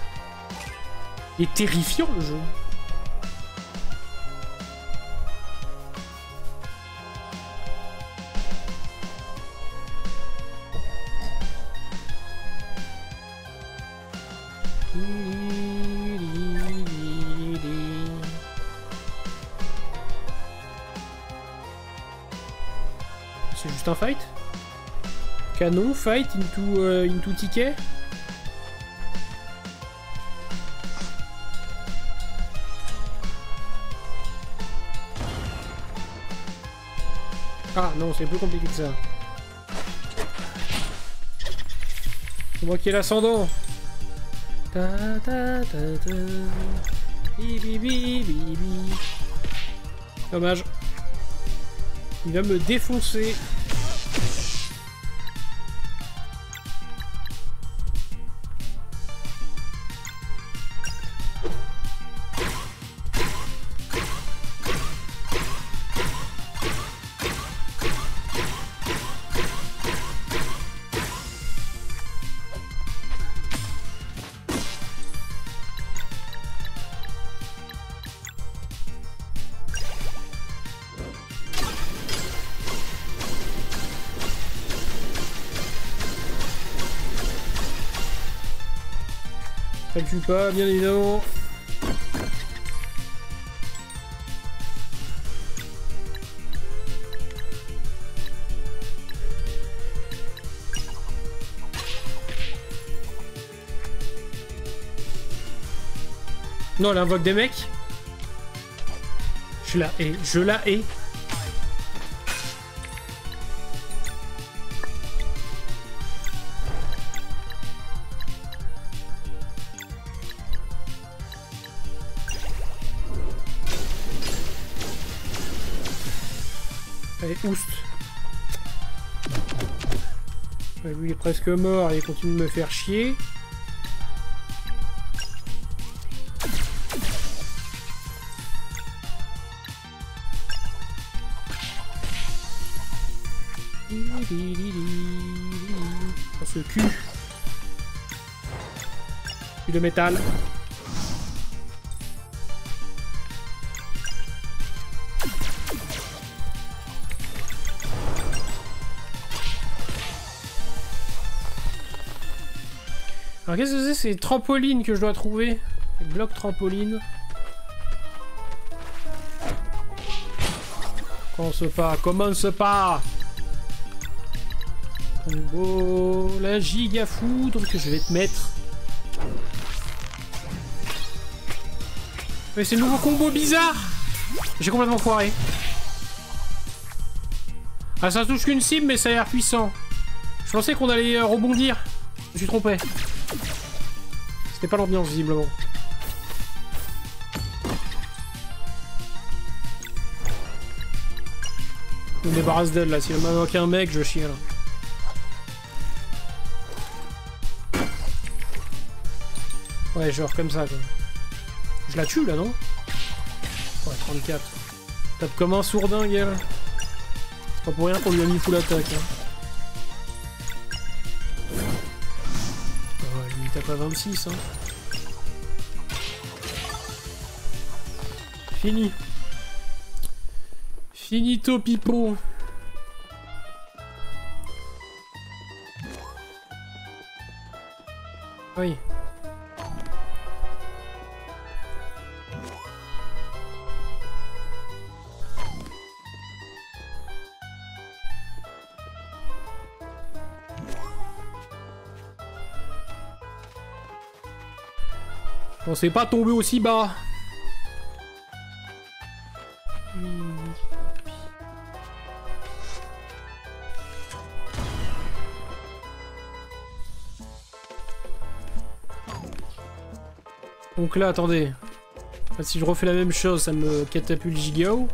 Il est terrifiant, le jeu. C'est juste un fight? Canon, fight, into ticket. Ah non, c'est plus compliqué que ça. C'est moi qui ai l'ascendant. Ta ta ta ta. Dommage. Il va me défoncer. Ça le tue pas, bien évidemment. Non, elle invoque des mecs. Je la hais, je la hais. Allez, oust. Ouais, lui il est presque mort et il continue de me faire chier. Dans ce cul. Cul de métal. Alors qu'est-ce que c'est ces trampolines que je dois trouver? Les blocs trampolines. Commence pas, commence pas. Combo, la giga foudre que je vais te mettre. Mais c'est le nouveau combo bizarre. J'ai complètement foiré. Ah ça touche qu'une cible mais ça a l'air puissant. Je pensais qu'on allait rebondir. Je me suis trompé. C'était pas l'ambiance, visiblement. Je me débarrasse d'elle, là. S'il m'a manqué un mec, je chie, là. Ouais, genre comme ça, quoi. Je la tue, là, non? Ouais, 34. Tape comme un sourdingue, elle. C'est pas pour rien qu'on lui a mis full attaque, hein. Pas 26 hein. Fini. Finito pipo. Oui. On s'est pas tombé aussi bas. Donc là, attendez. Si je refais la même chose, ça me catapulte Gigao.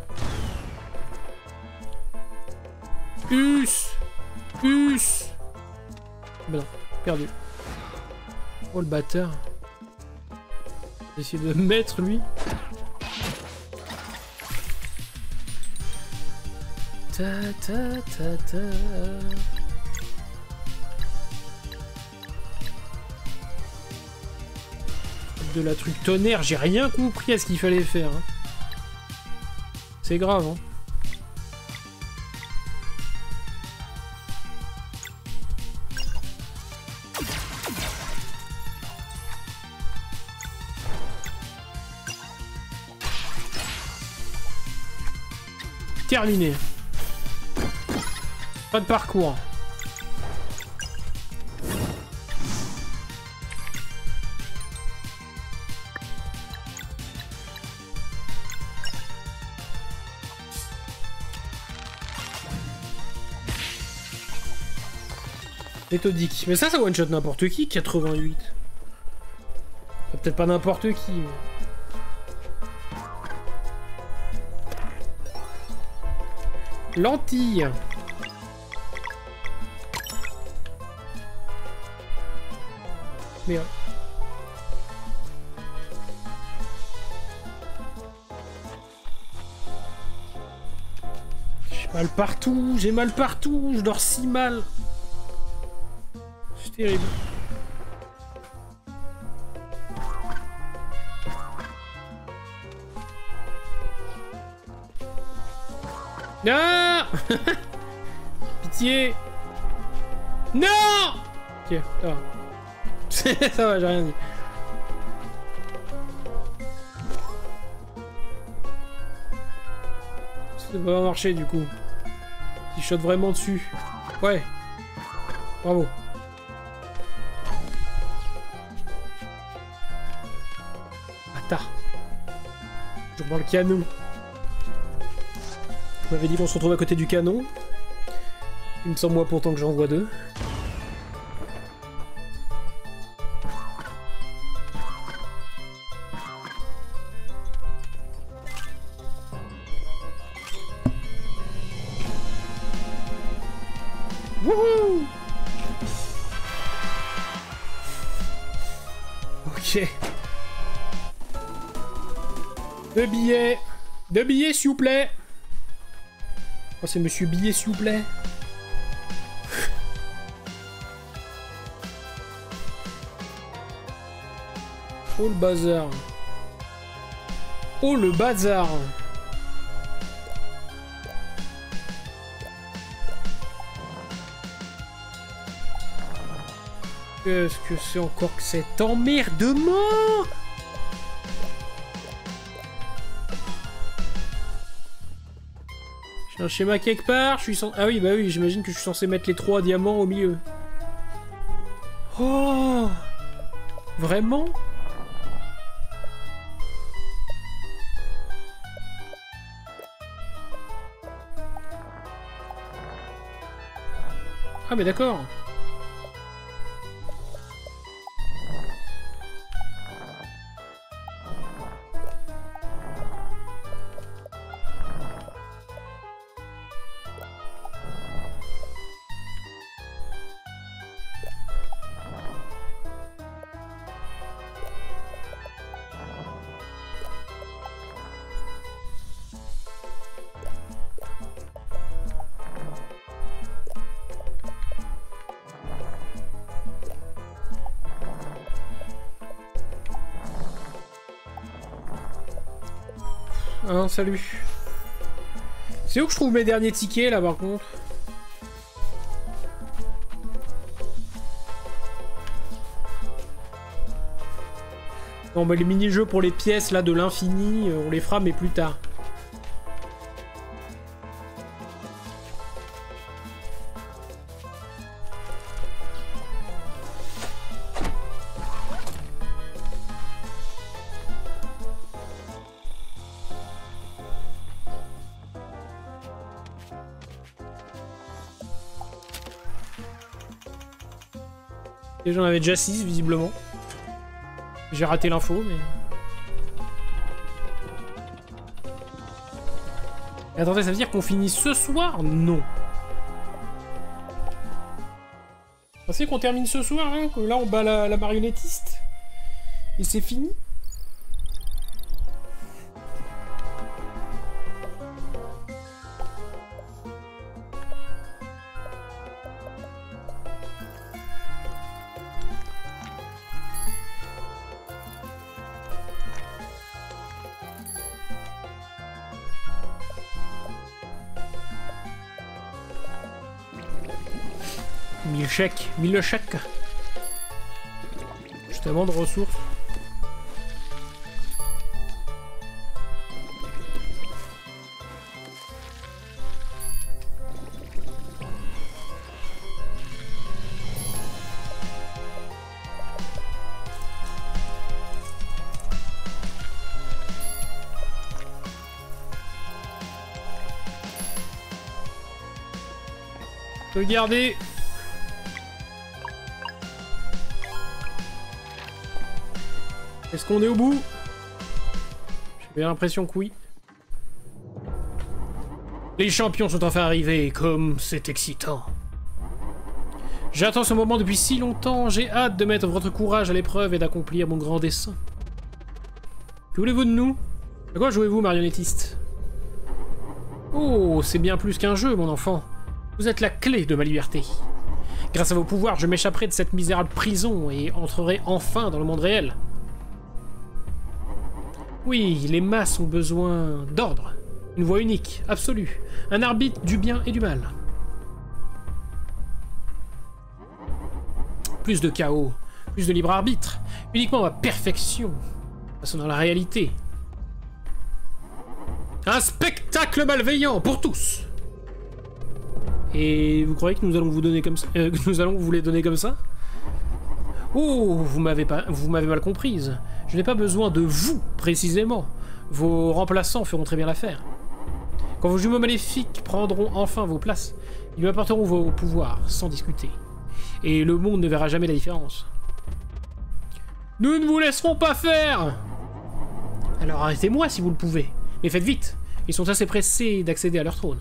Us. Ben non, perdu. Oh le bâtard. Essayer de me mettre lui. Ta ta ta ta. De la truc tonnerre, j'ai rien compris à ce qu'il fallait faire. Hein. C'est grave. Hein. Terminé. Pas de parcours. Méthodique. Mais ça one-shot n'importe qui, 88. Peut-être pas n'importe qui, mais... Lentilles. Merde. J'ai mal partout, je dors si mal. C'est terrible. Ah Pitié. Non. Ok, ça va. Ça va, j'ai rien dit. Ça va marcher du coup. Il shot vraiment dessus. Ouais. Bravo. Attends. Toujours dans le canon. On m'avait dit qu'on se retrouve à côté du canon. Il me semble moi pourtant que j'en vois deux. Wouhou! Ok. 2 billets. 2 billets, s'il vous plaît. Oh, c'est Monsieur Billet, s'il vous plaît. Oh, le bazar. Oh, le bazar. Qu'est-ce que c'est encore que cet emmerdement? J'ai un schéma quelque part, je suis censé... Ah oui, bah oui, j'imagine que je suis censé mettre les 3 diamants au milieu. Oh! Vraiment? Ah mais d'accord. Hein, salut. C'est où que je trouve mes derniers tickets là par contre? Non mais les mini-jeux pour les pièces là de l'infini, on les fera mais plus tard. Et j'en avais déjà 6 visiblement. J'ai raté l'info mais... Attendez, ça veut dire qu'on finit ce soir? Non. Vous pensez qu'on termine ce soir, hein, que là on bat la marionnettiste? Et c'est fini? Mille chèques. Justement de ressources. Regardez. Est-ce qu'on est au bout? J'ai bien l'impression que oui. Les champions sont enfin arrivés, comme c'est excitant. J'attends ce moment depuis si longtemps, j'ai hâte de mettre votre courage à l'épreuve et d'accomplir mon grand dessein. Que voulez-vous de nous? À quoi jouez-vous, marionnettiste? Oh, c'est bien plus qu'un jeu, mon enfant. Vous êtes la clé de ma liberté. Grâce à vos pouvoirs, je m'échapperai de cette misérable prison et entrerai enfin dans le monde réel. Oui, les masses ont besoin d'ordre. Une voie unique, absolue. Un arbitre du bien et du mal. Plus de chaos, plus de libre arbitre. Uniquement ma perfection. Passons dans la réalité. Un spectacle malveillant pour tous. Et vous croyez que nous allons vous donner comme ça, que nous allons vous les donner comme ça? Oh, vous m'avez mal comprise. Je n'ai pas besoin de vous, précisément. Vos remplaçants feront très bien l'affaire. Quand vos jumeaux maléfiques prendront enfin vos places, ils lui apporteront vos pouvoirs, sans discuter. Et le monde ne verra jamais la différence. Nous ne vous laisserons pas faire! Alors arrêtez-moi si vous le pouvez. Mais faites vite, ils sont assez pressés d'accéder à leur trône.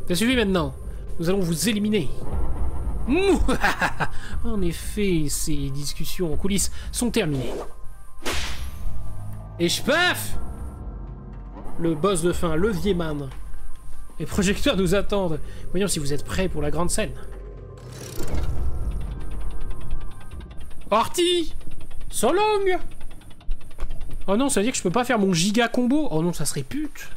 Ça suffit maintenant, nous allons vous éliminer. En effet, ces discussions en coulisses sont terminées. Et paf! Le boss de fin, le Vieman. Les projecteurs nous attendent. Voyons si vous êtes prêts pour la grande scène. Parti! So long! Oh non, ça veut dire que je peux pas faire mon giga combo. Oh non, ça serait pute.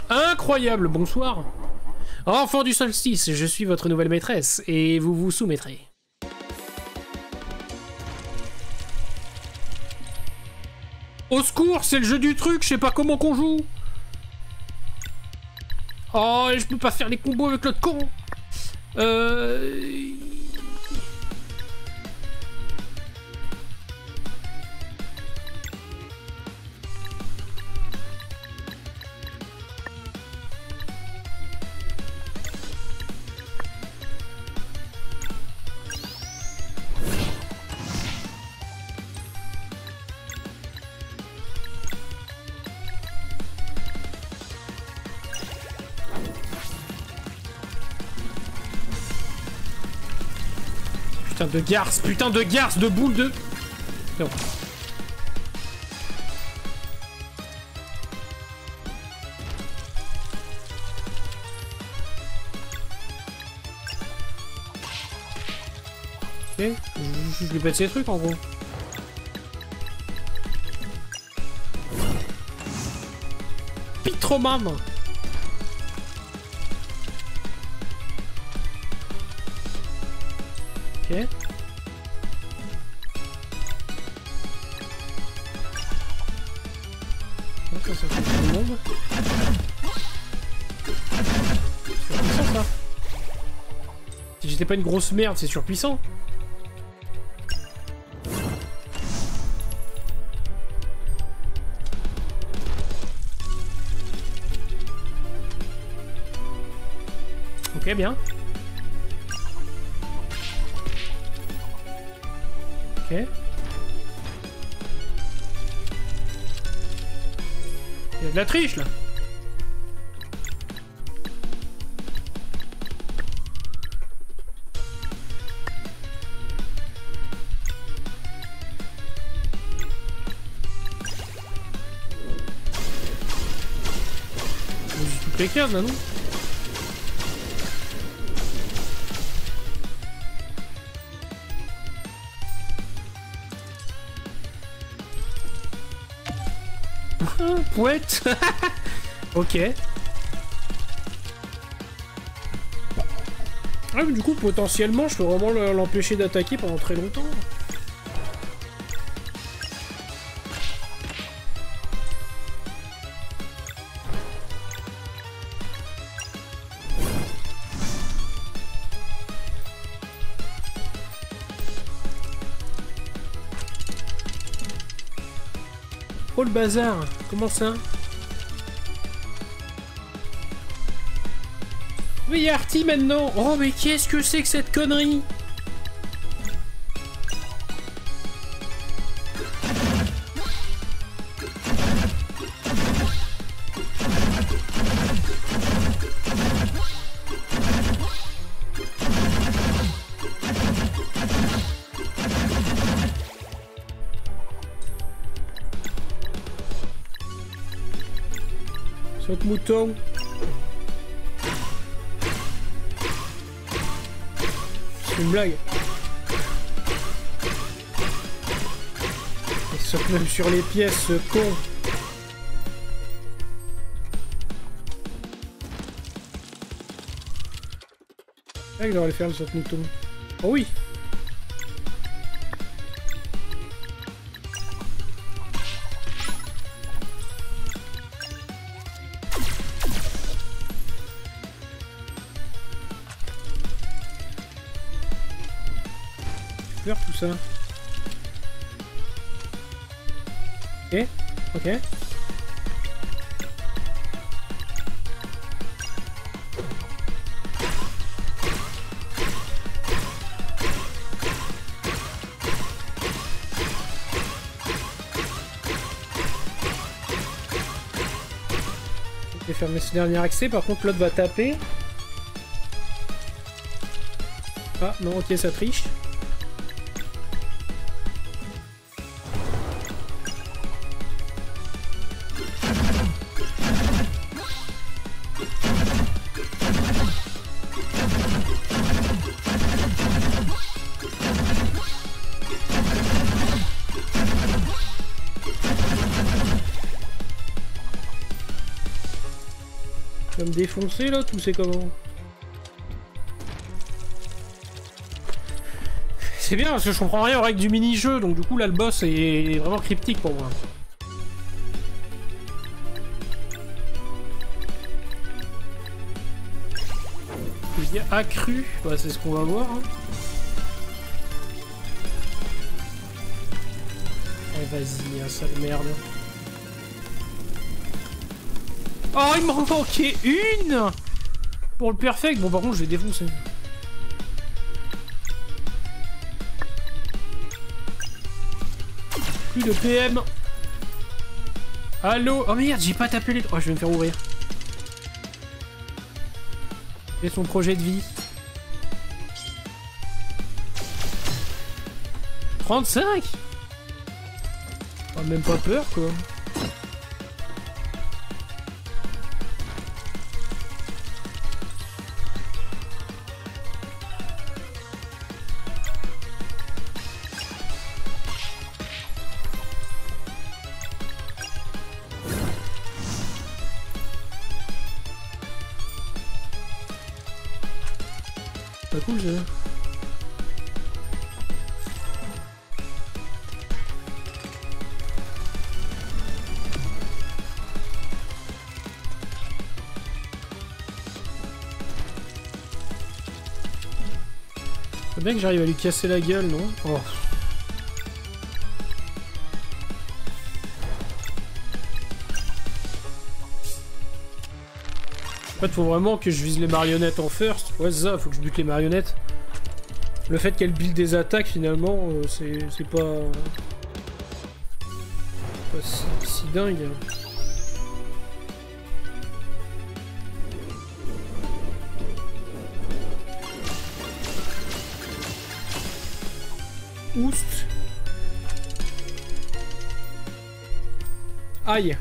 Incroyable, bonsoir. Enfant du solstice, je suis votre nouvelle maîtresse et vous vous soumettrez. Au secours, c'est le jeu du truc, je sais pas comment qu'on joue. Oh, et je peux pas faire les combos avec l'autre con. Putain de garce de boule de... Non. Ok, je lui pète ces trucs en gros. Pitroman. Ok. Ça fait tout le monde. Surpuissant ça. Si j'étais pas une grosse merde, c'est surpuissant. Ok, bien. Ok. Il y a de la triche là. Toutes les cases là, non? Pouette. Ok. Ah, mais du coup, potentiellement, je peux vraiment l'empêcher d'attaquer pendant très longtemps. Oh le bazar, comment ça? Oui, il y a Artie maintenant. Oh mais qu'est-ce que c'est que cette connerie? Notre mouton. C'est une blague. Il saute même sur les pièces, ce con. C'est vrai que j'aurais faire le saute-mouton. Oh oui. Peur tout ça. Ok, ok. Je vais fermer ce dernier accès, par contre l'autre va taper. Ah non, ok, ça triche. Me défoncer là, tout c'est comment? C'est bien parce que je comprends rien aux règles du mini-jeu, donc du coup là le boss est vraiment cryptique pour moi. Je dis accru, bah, c'est ce qu'on va voir. Hein. Eh vas-y, hein, sale merde. Oh, il m'en manquait une pour le perfect. Bon, par contre, je vais défoncer. Plus de PM. Allô? Oh merde, j'ai pas tapé les... Oh, je vais me faire ouvrir. Et son projet de vie. 35? Oh, même pas peur, quoi. Pas cool ça. Faut bien que j'arrive à lui casser la gueule, non? Oh. En fait, faut vraiment que je vise les marionnettes en first. Ouais, c'est ça, faut que je bute les marionnettes. Le fait qu'elles build des attaques, finalement, c'est pas... si dingue. Oust. Aïe.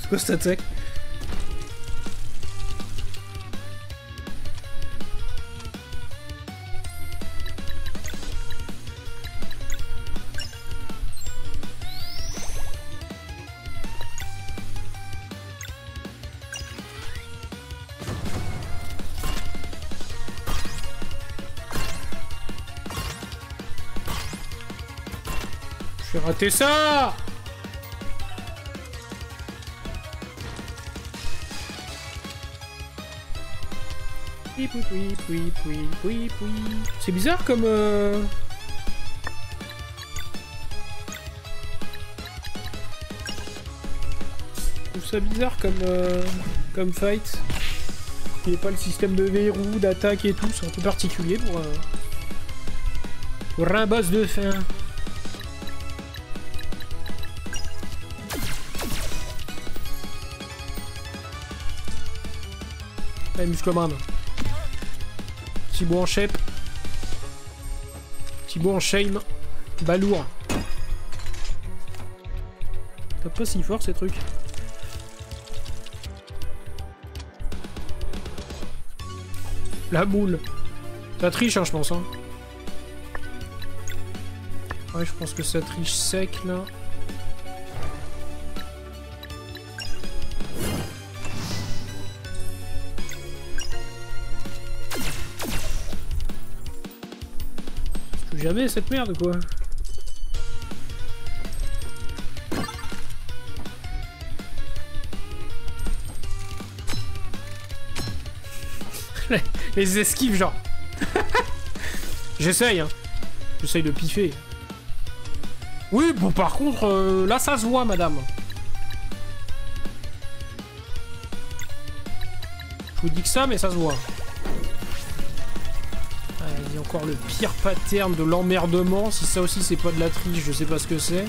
C'est quoi cette attaque? Je vais rater ça! C'est bizarre comme... Je trouve ça bizarre comme fight. Il n'y a pas le système de verrou, d'attaque et tout, c'est un peu particulier pour un boss de fin. Allez, muscleman. Petit bout en shape. Petit bout en shame. Balourd. Tape pas si fort ces trucs. La boule. Ça triche, hein, je pense. Hein. Ouais, je pense que ça triche sec, là. Je touche jamais cette merde, quoi. Les esquives, genre. J'essaye, hein. J'essaye de piffer. Oui, bon, par contre, là, ça se voit, madame. Je vous dis que ça, mais ça se voit. Il y a encore le pire pattern de l'emmerdement. Si ça aussi, c'est pas de la triche, je sais pas ce que c'est.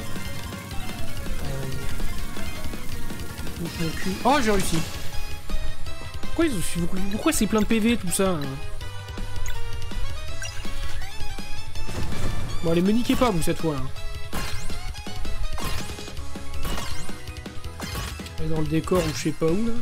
Oh, j'ai réussi. Pourquoi c'est plein de PV, tout ça, hein? Bon, allez, me niquez pas, vous, cette fois. Hein. Allez dans le décor ou je sais pas où, là.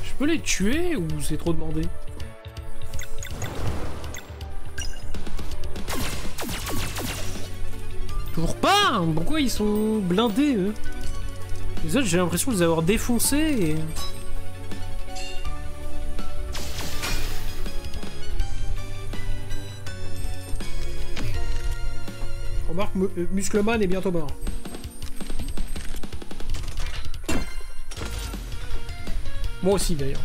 Je peux les tuer ou c'est trop demandé? Toujours pas hein. Pourquoi ils sont blindés, eux? Les autres, j'ai l'impression de les avoir défoncés et... Remarque, Muscleman est bientôt mort. Moi aussi, d'ailleurs.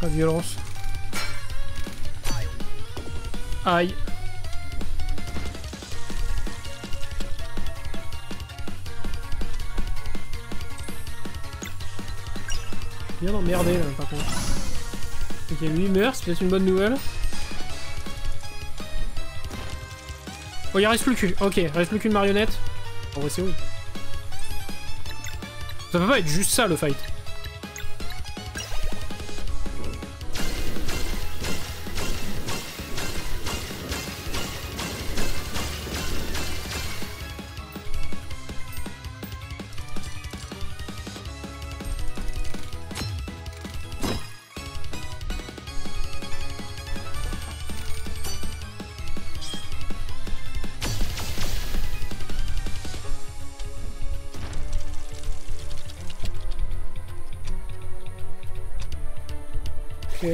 La violence. Aïe. Bien emmerdé là par contre. Ok, lui il meurt, c'est peut-être une bonne nouvelle. Oh, il reste plus qu'une. Ok, il reste plus qu'une marionnette. En vrai, c'est oui. Ça peut pas être juste ça le fight. Ok.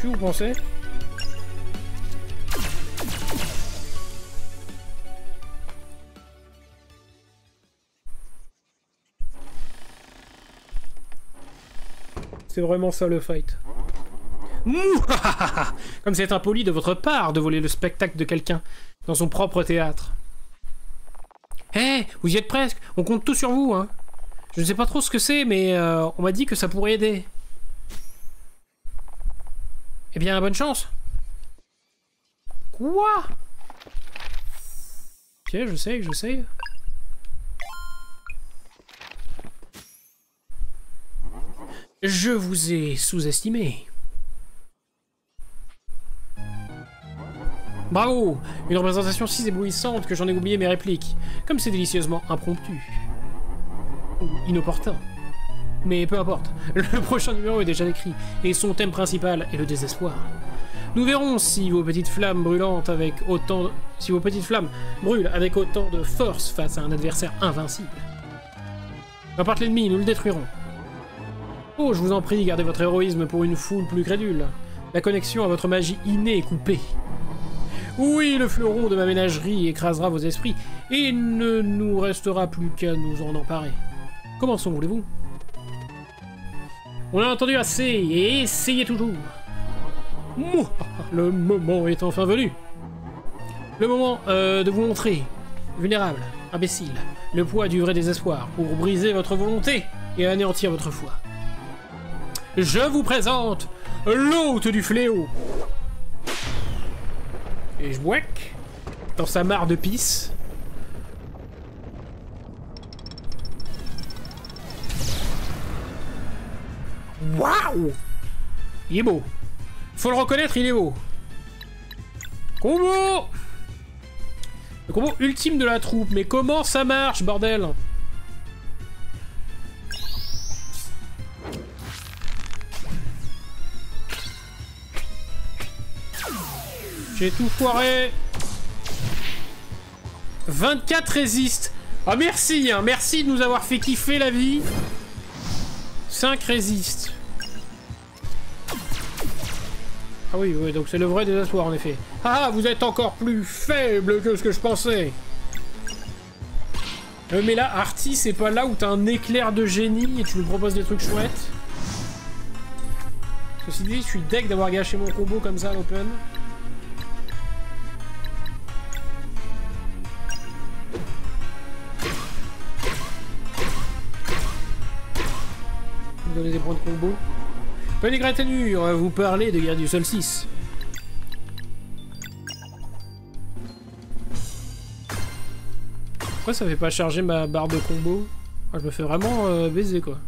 Tu vous pensez? C'est vraiment ça le fight. Comme c'est impoli de votre part de voler le spectacle de quelqu'un dans son propre théâtre. Hé, hey, vous y êtes presque, on compte tout sur vous, hein. Je ne sais pas trop ce que c'est, mais on m'a dit que ça pourrait aider. Eh bien, bonne chance. Quoi? Ok, j'essaye. Je vous ai sous-estimé. Bravo! Une représentation si éblouissante que j'en ai oublié mes répliques. Comme c'est délicieusement impromptu. Ou inopportun. Mais peu importe, le prochain numéro est déjà écrit, et son thème principal est le désespoir. Nous verrons si vos petites flammes brûlantes avec autant de... si vos petites flammes brûlent avec autant de force face à un adversaire invincible. Qu'importe l'ennemi, nous le détruirons. Oh, je vous en prie, gardez votre héroïsme pour une foule plus crédule. La connexion à votre magie innée est coupée. Oui, le fleuron de ma ménagerie écrasera vos esprits, et il ne nous restera plus qu'à nous en emparer. Commençons, voulez-vous? On a entendu assez, et essayez toujours. Mouah, le moment est enfin venu. Le moment de vous montrer, vulnérable, imbécile, le poids du vrai désespoir, pour briser votre volonté et anéantir votre foi. Je vous présente l'hôte du fléau. Et je whack dans sa mare de pisse. Waouh! Il est beau. Faut le reconnaître, il est beau. Combo! Le combo ultime de la troupe. Mais comment ça marche, bordel? J'ai tout foiré. 24 résistent. Ah merci, hein, merci de nous avoir fait kiffer la vie. 5 résistent. Ah oui, oui, donc c'est le vrai désespoir en effet. Ah, vous êtes encore plus faible que ce que je pensais. Mais là, Artie, c'est pas là où t'as un éclair de génie et tu nous proposes des trucs chouettes. Ceci dit, je suis deg d'avoir gâché mon combo comme ça à l'open. Vous donnez des points de combo. Prenez Gratanure, on va vous parler de Guerre du Solstice. Pourquoi ça fait pas charger ma barre de combo? Ah, je me fais vraiment baiser quoi.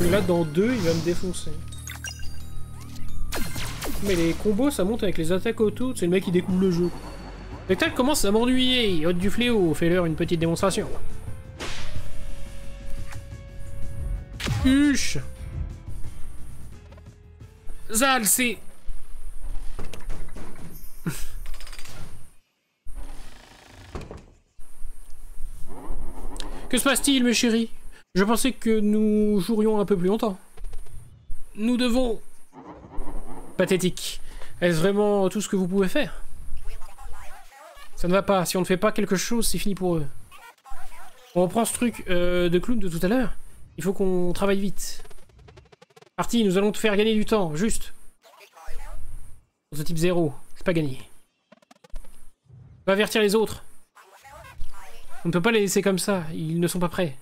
Et là dans 2 il va me défoncer. Mais les combos ça monte avec les attaques auto, c'est le mec qui découvre le jeu. Le spectacle commence à m'ennuyer, hôte du fléau, fais-leur une petite démonstration. Huche! Zal, c'est... Que se passe-t-il, mes chéris? Je pensais que nous jouerions un peu plus longtemps. Nous devons... Pathétique. Est-ce vraiment tout ce que vous pouvez faire? Ça ne va pas. Si on ne fait pas quelque chose, c'est fini pour eux. On reprend ce truc de clown de tout à l'heure. Il faut qu'on travaille vite. Parti, nous allons te faire gagner du temps, juste. Prototype 0, c'est pas gagné. Va avertir les autres. On ne peut pas les laisser comme ça, ils ne sont pas prêts.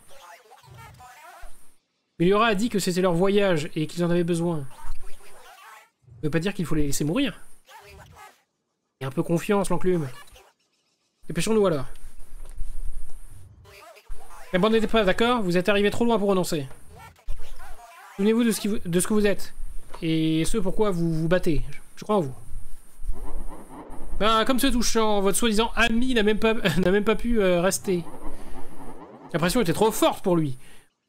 Meliora a dit que c'était leur voyage et qu'ils en avaient besoin. Ça veut pas dire qu'il faut les laisser mourir. Et un peu confiance, l'enclume. Dépêchons-nous alors. N'abandonnez pas, d'accord? Vous êtes arrivé trop loin pour renoncer. Souvenez-vous de ce que vous êtes. Et ce pourquoi vous vous battez. Je crois en vous. Ben, comme c'est touchant, votre soi-disant ami n'a même pas pu rester. L'impression était trop forte pour lui.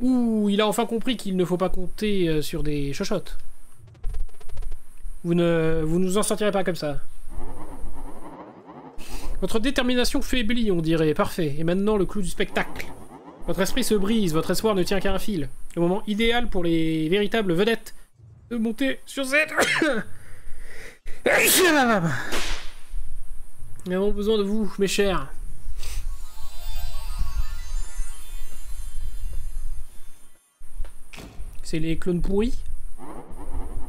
Ouh, il a enfin compris qu'il ne faut pas compter sur des chochottes. Vous nous en sortirez pas comme ça. Votre détermination faiblit, on dirait. Parfait. Et maintenant, le clou du spectacle. Votre esprit se brise, votre espoir ne tient qu'à un fil. Le moment idéal pour les véritables vedettes de monter sur scène. Nous avons besoin de vous, mes chers. C'est les clones pourris.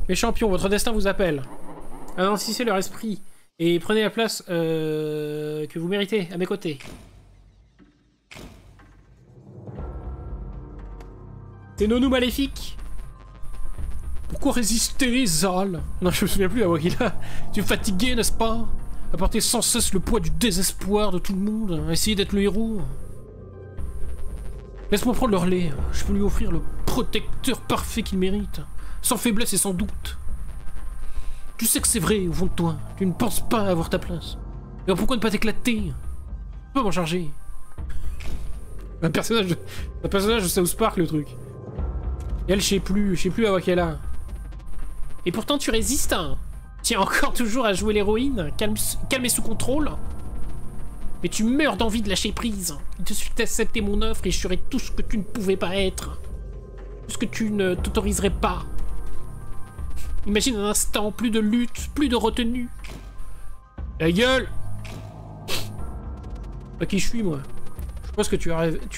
Mes champions, votre destin vous appelle. Adoucissez leur esprit et prenez la place que vous méritez à mes côtés. C'est Nonou maléfique. Pourquoi résister, Zal? Non, je me souviens plus, Awakila. Tu es fatigué, n'est-ce pas? À porter sans cesse le poids du désespoir de tout le monde, à essayer d'être le héros. Laisse-moi prendre le relais. Je peux lui offrir le protecteur parfait qu'il mérite. Sans faiblesse et sans doute. Tu sais que c'est vrai, au fond de toi. Tu ne penses pas avoir ta place. Alors pourquoi ne pas t'éclater? Tu peux m'en charger. Un personnage de South Park, le truc. Et elle, je sais plus à quelle a. Et pourtant, tu résistes, hein. Tiens, encore toujours à jouer l'héroïne, calme et sous contrôle. Mais tu meurs d'envie de lâcher prise. Il te suffit d'accepter mon offre et je serai tout ce que tu ne pouvais pas être. Tout ce que tu ne t'autoriserais pas. Imagine un instant, plus de lutte, plus de retenue. La gueule! À qui je suis, moi? Je pense que tu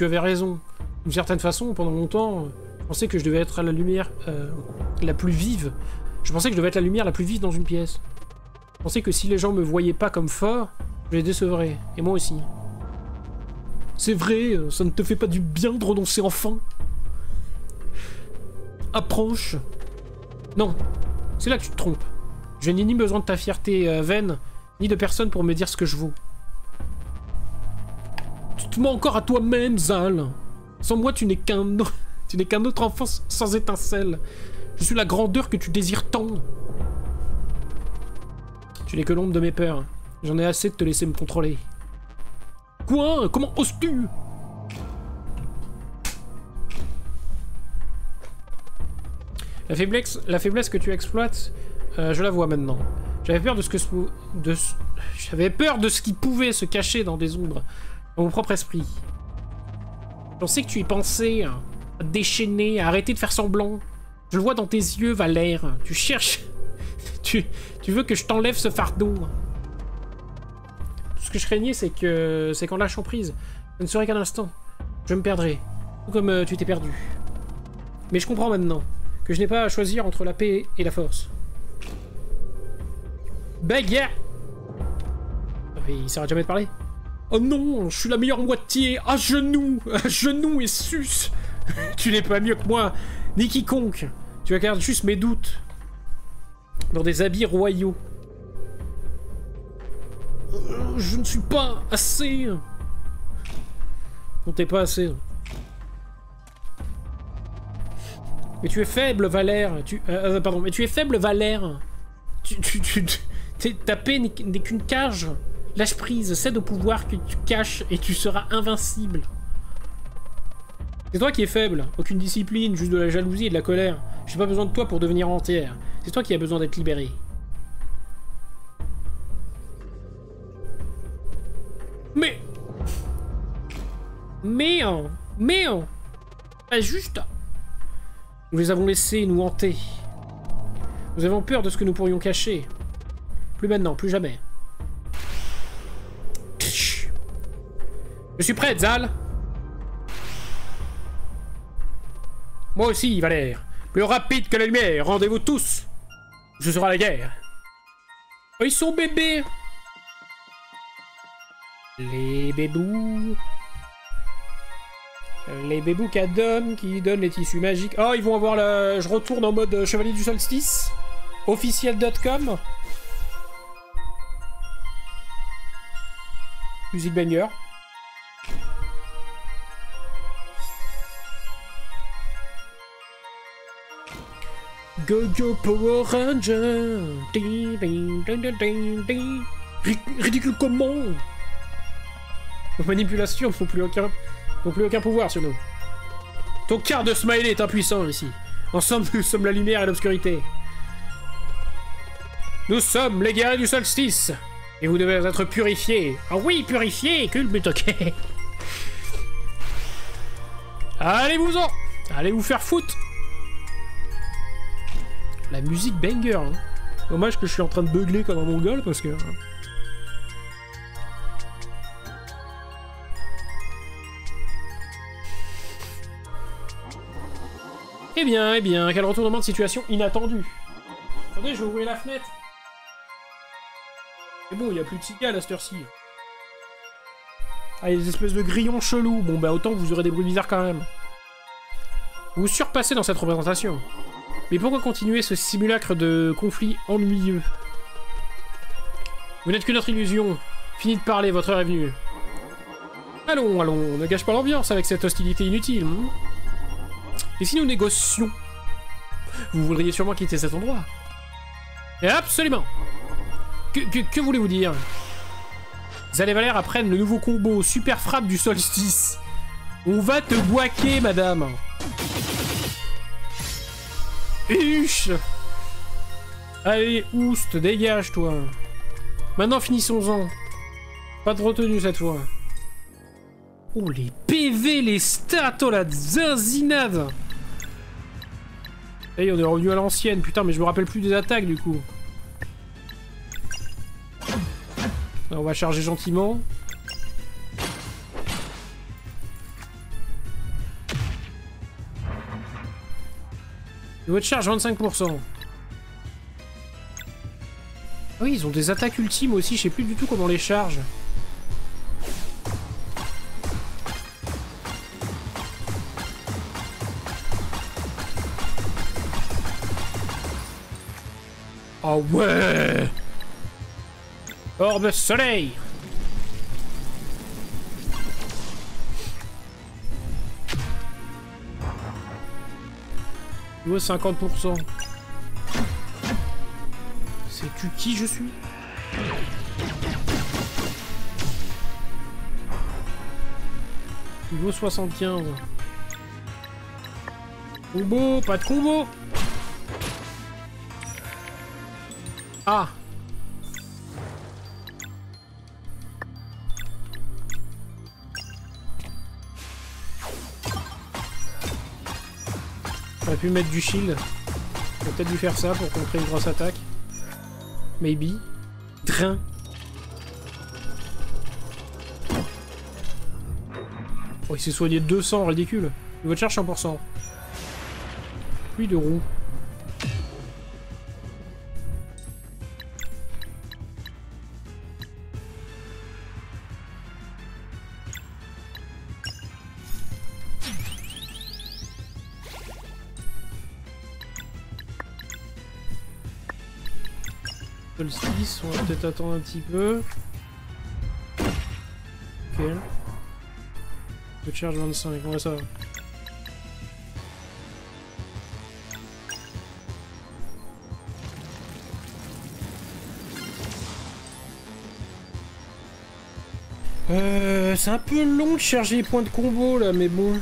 avais raison. D'une certaine façon, pendant longtemps, je pensais que je devais être la lumière la plus vive. Je pensais que je devais être la lumière la plus vive dans une pièce. Je pensais que si les gens me voyaient pas comme fort, je les décevrais. Et moi aussi. C'est vrai, ça ne te fait pas du bien de renoncer enfin. Approche. Non, c'est là que tu te trompes. Je n'ai ni besoin de ta fierté vaine, ni de personne pour me dire ce que je vaux. Tu te mens encore à toi-même, Zal. Sans moi, tu n'es qu'un autre enfant sans étincelle. Je suis la grandeur que tu désires tant. Tu n'es que l'ombre de mes peurs. J'en ai assez de te laisser me contrôler. Quoi? Comment oses-tu? La faiblesse que tu exploites, je la vois maintenant. J'avais peur de ce qui pouvait se cacher dans des ombres, dans mon propre esprit. Je sais que tu y pensais, à déchaîner, à arrêter de faire semblant. Je le vois dans tes yeux, Valère. Tu cherches... tu veux que je t'enlève ce fardeau. Tout ce que je craignais, c'est qu'en lâchant prise, ce ne serait qu'un instant. Je me perdrais. Tout comme tu t'es perdu. Mais je comprends maintenant que je n'ai pas à choisir entre la paix et la force. Bagarre! Il s'arrête jamais de parler. Oh non, je suis la meilleure moitié, à genoux et sus. Tu n'es pas mieux que moi, ni quiconque. Tu incarnes juste mes doutes. Dans des habits royaux. Je ne suis pas assez. Non, t'es pas assez. Mais tu es faible, Valère. Pardon, mais tu es faible, Valère. Ta paix n'est qu'une cage. Lâche prise, cède au pouvoir que tu caches et tu seras invincible. C'est toi qui es faible. Aucune discipline, juste de la jalousie et de la colère. J'ai pas besoin de toi pour devenir entière. C'est toi qui as besoin d'être libéré. Mais... Pas juste. Nous les avons laissés nous hanter. Nous avons peur de ce que nous pourrions cacher. Plus maintenant, plus jamais. Je suis prêt, Zal. Moi aussi, Valère. Plus rapide que la lumière, rendez-vous tous. Ce sera la guerre. Oh, ils sont bébés. Les bébous. Les bébous Kadom qui donnent les tissus magiques. Oh, ils vont avoir la... Je retourne en mode Chevalier du Solstice. Officiel.com. Musique banger. Go Power Ranger. Ridicule comment? Nos manipulations n'ont plus aucun pouvoir sur nous. Ton quart de smiley est impuissant ici. Ensemble, nous sommes la lumière et l'obscurité. Nous sommes les guerriers du solstice. Et vous devez être purifiés. Ah oui, purifiés, but, ok. Allez-vous-en. Allez vous faire foutre. La musique banger, hein. Dommage que je suis en train de beugler comme un mongol parce que... Eh bien, quel retournement de situation inattendu. Attendez, je vais ouvrir la fenêtre. C'est bon, il n'y a plus de cigales à cette heure-ci. Ah, il y a des espèces de grillons chelous. Bon, bah autant vous aurez des bruits bizarres quand même. Vous vous surpassez dans cette représentation. Mais pourquoi continuer ce simulacre de conflit ennuyeux? Vous n'êtes que notre illusion. Fini de parler, votre heure est venue. Allons, ne gâche pas l'ambiance avec cette hostilité inutile. Hein. Et si nous négocions? Vous voudriez sûrement quitter cet endroit. Et absolument. Que voulez-vous dire? Zal et Valère apprennent le nouveau combo super frappe du solstice. On va te boaquer, madame. Huche. Allez, oust, dégage, toi. Maintenant, finissons-en. Pas de retenue cette fois. Oh, les PV, les stats, oh la zinzinade. Hey, on est revenu à l'ancienne. Putain, mais je me rappelle plus des attaques du coup. Alors, on va charger gentiment. Niveau de charge 25%. Ah oui, ils ont des attaques ultimes aussi, je sais plus du tout comment on les charge. Oh ouais! Orbe soleil! Niveau 50%. Sais-tu qui je suis? Niveau 75. Combo, pas de combo! Ah! J'aurais pu mettre du shield. J'aurais peut-être dû faire ça pour contrer une grosse attaque. Maybe. Drain. Oh, il s'est soigné de 200, ridicule. Niveau de charge 100%. Pluie de roue. Solstice, on va peut-être attendre un petit peu. Ok. Peu de charge 25, ouais ça va. C'est un peu long de charger les points de combo là, mais bon.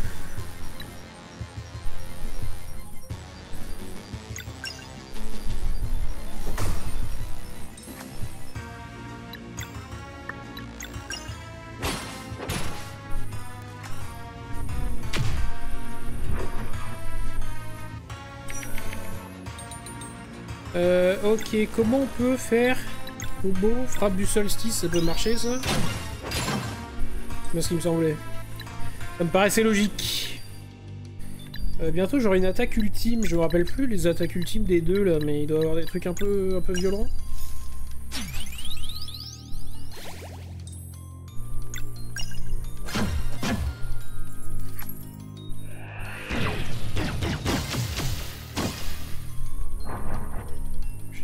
Ok, comment on peut faire combo, frappe du solstice, ça peut marcher ça? C'est bien ce qui me semblait. Ça me paraissait logique. Bientôt j'aurai une attaque ultime, je me rappelle plus les attaques ultimes des deux là, mais il doit y avoir des trucs un peu violents.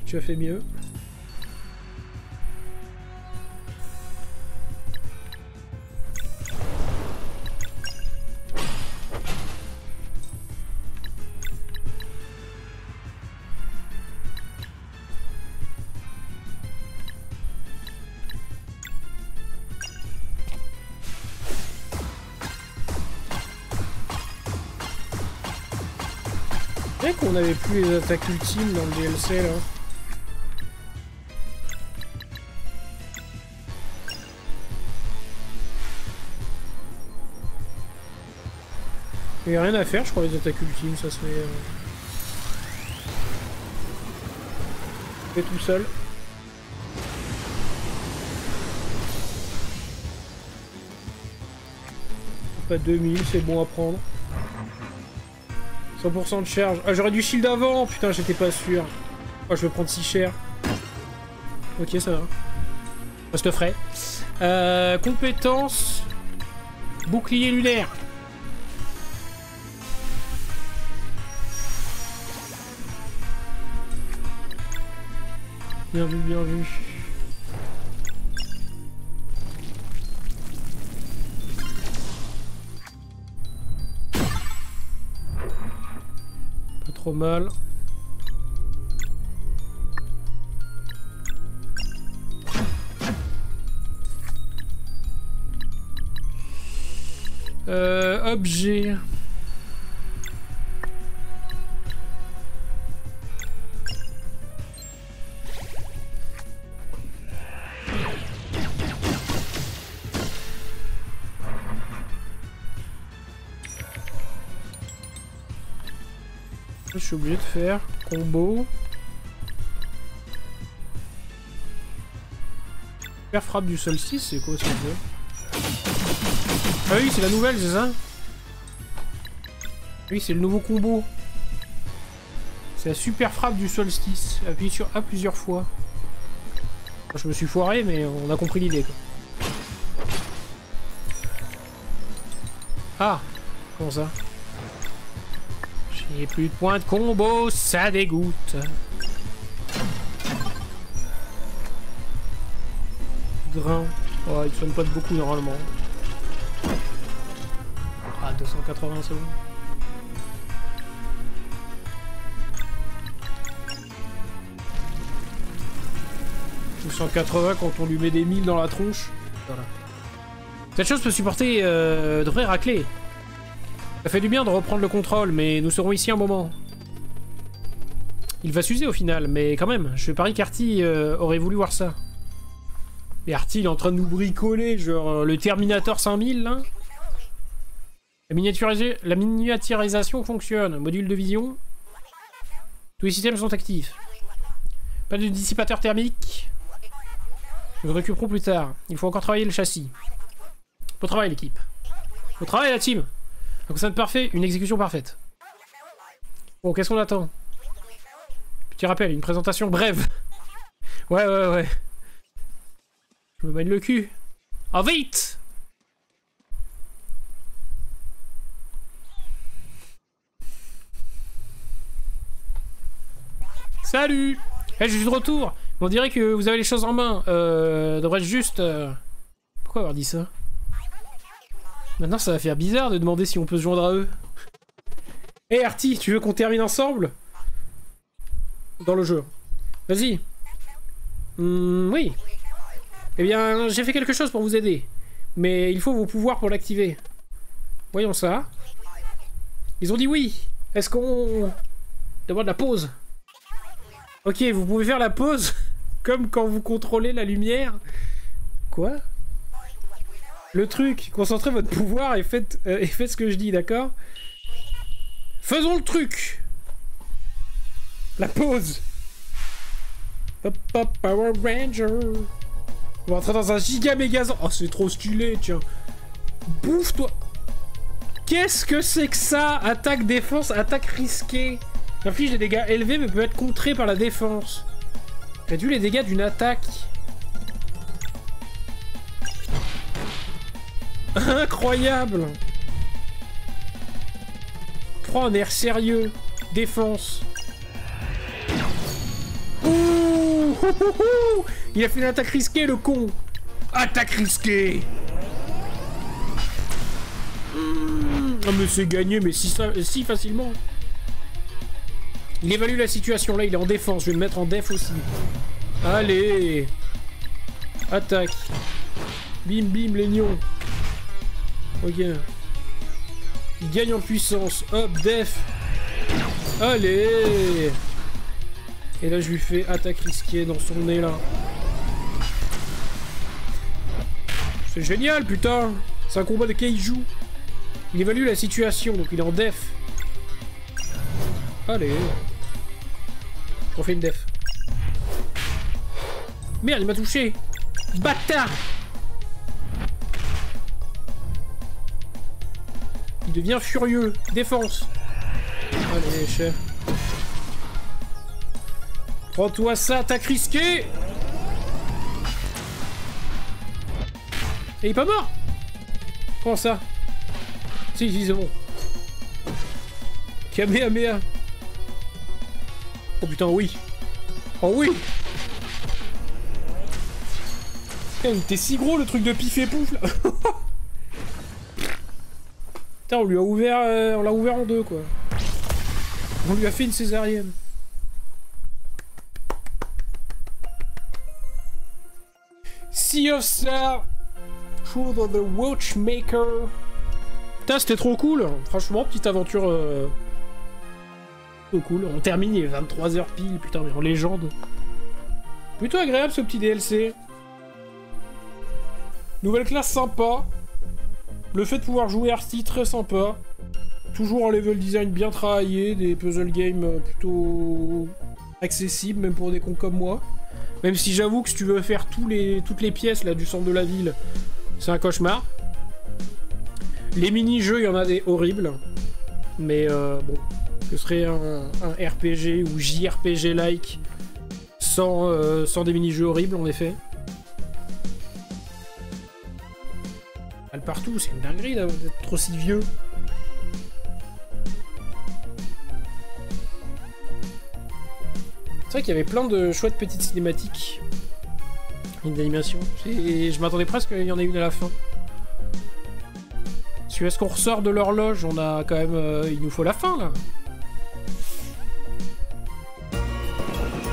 Tu as fait mieux. C'est vrai qu'on avait plus les attaques ultimes dans le DLC là. Il n'y a rien à faire, je crois, les attaques ultimes, ça se fait tout seul. Pas 2000, c'est bon à prendre. 100% de charge. Ah, j'aurais du shield avant, putain, j'étais pas sûr. Oh, je vais prendre si cher. Ok, ça va. Je te ferai. Compétence. Bouclier lunaire. Bien vu, bien vu. Pas trop mal. Objet. je suis obligé de faire combo. Super frappe du solstice, c'est quoi ça? Ah oui, c'est la nouvelle, c'est ça? Oui, c'est le nouveau combo. C'est la super frappe du solstice. Appuyez sur A plusieurs fois. Je me suis foiré, mais on a compris l'idée, quoi. Ah! Comment ça? J'ai plus de points de combo, ça dégoûte. Grain. Oh, il sonne pas de beaucoup normalement. Ah, 280 c'est bon. Ou 180 quand on lui met des 1000 dans la tronche. Voilà. Cette chose peut supporter devrait racler. Ça fait du bien de reprendre le contrôle, mais nous serons ici un moment. Il va s'user au final, mais quand même, je parie qu'Arty aurait voulu voir ça. Et Arty, il est en train de nous bricoler, genre le Terminator 5000, là. La miniaturisation fonctionne. Module de vision. Tous les systèmes sont actifs. Pas de dissipateur thermique. Nous le récupérons plus tard. Il faut encore travailler le châssis. Beau travail, l'équipe. Beau travail, la team. Un constat parfait, une exécution parfaite. Bon, qu'est-ce qu'on attend? Petit rappel, une présentation brève. Ouais. Je me baigne le cul. Ah, vite! Salut! Je suis de retour. On dirait que vous avez les choses en main. Devrais-je juste... Pourquoi avoir dit ça? Maintenant, ça va faire bizarre de demander si on peut se joindre à eux. Hey Arty, tu veux qu'on termine ensemble? Dans le jeu. Vas-y. Oui. Eh bien, j'ai fait quelque chose pour vous aider. Mais il faut vos pouvoirs pour l'activer. Voyons ça. Ils ont dit oui. Est-ce qu'on... demande la pause? Ok, vous pouvez faire la pause comme quand vous contrôlez la lumière. Quoi? Le truc, concentrez votre pouvoir et faites ce que je dis, d'accord? Faisons le truc. La pause. Pop, Power Ranger. On va rentrer dans un giga mégazord. Oh, c'est trop stylé, tiens. Bouffe-toi. Qu'est-ce que c'est que ça? Attaque, défense, attaque risquée. Inflige des dégâts élevés mais peut être contré par la défense. Réduit les dégâts d'une attaque. Incroyable. Prends un air sérieux. Défense. Ouh, il a fait une attaque risquée, le con. Attaque risquée. Oh, mais c'est gagné, mais si facilement. Il évalue la situation, là, il est en défense. Je vais me mettre en def aussi. Allez. Attaque. Bim, bim, les nions. Ok. Il gagne en puissance. Hop, def. Allez. Et là, je lui fais attaque risquée dans son nez, là. C'est génial, putain. C'est un combat de kaiju. Il évalue la situation, donc il est en def. Allez. On fait une def. Merde, il m'a touché. Bâtard. Il devient furieux. Défense. Allez, chef. Prends-toi ça, attaque risquée. Et il est pas mort. Comment ça? Si, c'est bon. Kamehameha. Oh putain, oui. Oh oui. Putain, il était si gros le truc de pif et pouf là. Putain, on lui a ouvert, on l'a ouvert en deux quoi. On lui a fait une césarienne. Sea of Star. Truth of the Watchmaker. Putain, c'était trop cool. Franchement, petite aventure. Trop cool. On termine, il est 23h pile. Putain, mais en légende. Plutôt agréable ce petit DLC. Nouvelle classe sympa. Le fait de pouvoir jouer Arty, très sympa. Toujours un level design bien travaillé, des puzzle games plutôt accessibles, même pour des cons comme moi. Même si j'avoue que si tu veux faire toutes les pièces là, du centre de la ville, c'est un cauchemar. Les mini-jeux, il y en a des horribles. Mais bon, ce serait un RPG ou JRPG-like sans des mini-jeux horribles, en effet. Mal partout, c'est une dinguerie d'être aussi vieux. C'est vrai qu'il y avait plein de chouettes petites cinématiques. Une animation. Et je m'attendais presque qu'il y en ait une à la fin. Parce que est-ce qu'on ressort de l'horloge? On a quand même... il nous faut la fin, là.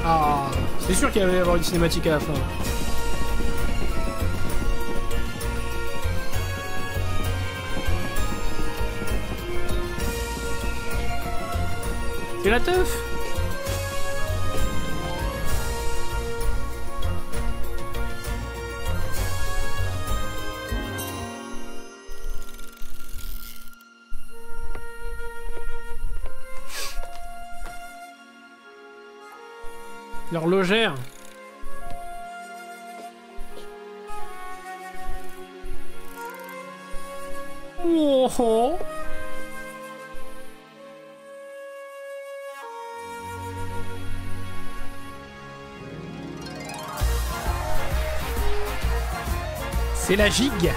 Ah, c'est sûr qu'il allait y avoir une cinématique à la fin. C'est la teuf. L'horlogère. Oh, oh. C'est la gigue.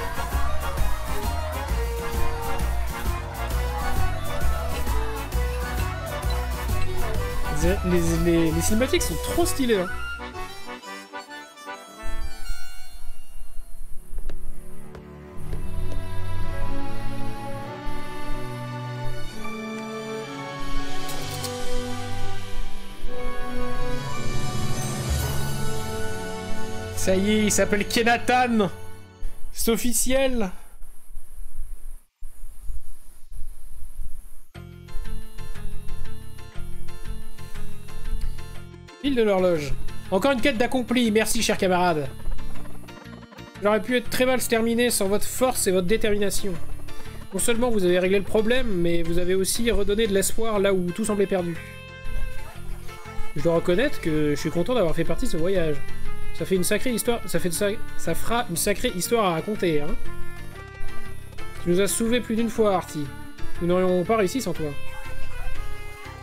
Les cinématiques sont trop stylées. Hein. Ça y est, il s'appelle Kenatan. C'est officiel. Fil de l'horloge. Encore une quête d'accompli, merci cher camarade. J'aurais pu être très mal terminé sans votre force et votre détermination. Non seulement vous avez réglé le problème, mais vous avez aussi redonné de l'espoir là où tout semblait perdu. Je dois reconnaître que je suis content d'avoir fait partie de ce voyage. Ça fait une sacrée histoire. Ça fera une sacrée histoire à raconter, hein. Tu nous as sauvé plus d'une fois, Artie. Nous n'aurions pas réussi sans toi.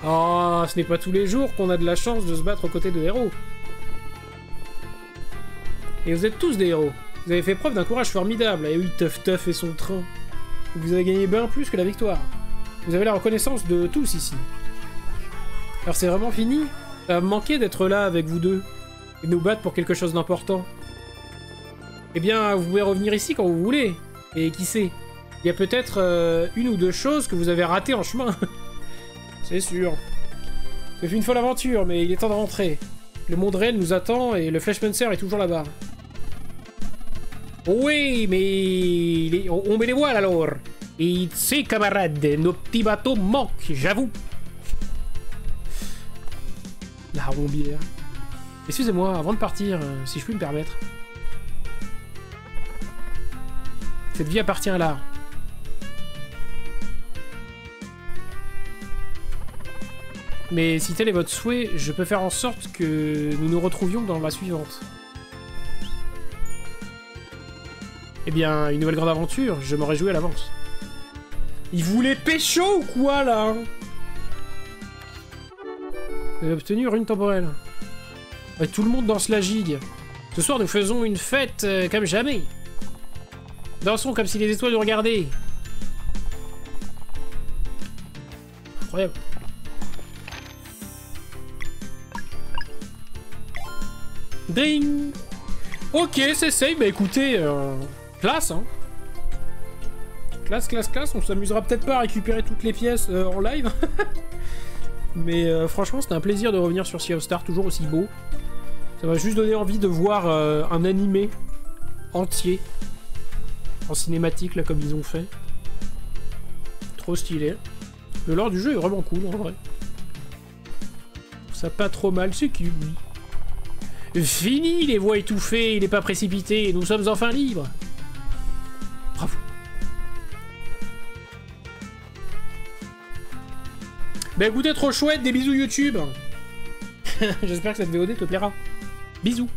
Oh, ce n'est pas tous les jours qu'on a de la chance de se battre aux côtés de héros. Et vous êtes tous des héros. Vous avez fait preuve d'un courage formidable. Et oui, Tuff et son train. Vous avez gagné bien plus que la victoire. Vous avez la reconnaissance de tous ici. Alors c'est vraiment fini? Ça va me manquer d'être là avec vous deux. Et de nous battre pour quelque chose d'important. Eh bien, vous pouvez revenir ici quand vous voulez. Et qui sait? Il y a peut-être une ou deux choses que vous avez ratées en chemin. C'est sûr. Ça fait une folle aventure, mais il est temps de rentrer. Le monde réel nous attend et le Fleshmancer est toujours là-bas. Oui, mais... on met les voiles alors. Et ici, camarades, nos petits bateaux manquent, j'avoue. La rombière. Excusez-moi, avant de partir, si je puis me permettre. Cette vie appartient à l'art. Mais si tel est votre souhait, je peux faire en sorte que nous nous retrouvions dans la suivante. Eh bien, une nouvelle grande aventure, je m'en réjouis à l'avance. Il voulait pécho ou quoi, là? Vous avez obtenu rune temporelle. Ouais, tout le monde danse la gigue. Ce soir, nous faisons une fête comme jamais. Dansons comme si les étoiles nous regardaient. Incroyable. Ding. Ok, c'est safe. Bah écoutez, classe, hein. Classe, classe, classe. On s'amusera peut-être pas à récupérer toutes les pièces en live. Mais franchement, c'était un plaisir de revenir sur Sea of Stars, toujours aussi beau. Ça m'a juste donné envie de voir un animé entier en cinématique, là, comme ils ont fait. Trop stylé. Le lore du jeu est vraiment cool, en vrai. Ça pas trop mal, c'est cube. Fini les voix étouffées, il n'est pas précipité, nous sommes enfin libres. Bravo. Bah écoutez, trop chouette, des bisous YouTube. J'espère que cette VOD te plaira. Bisous.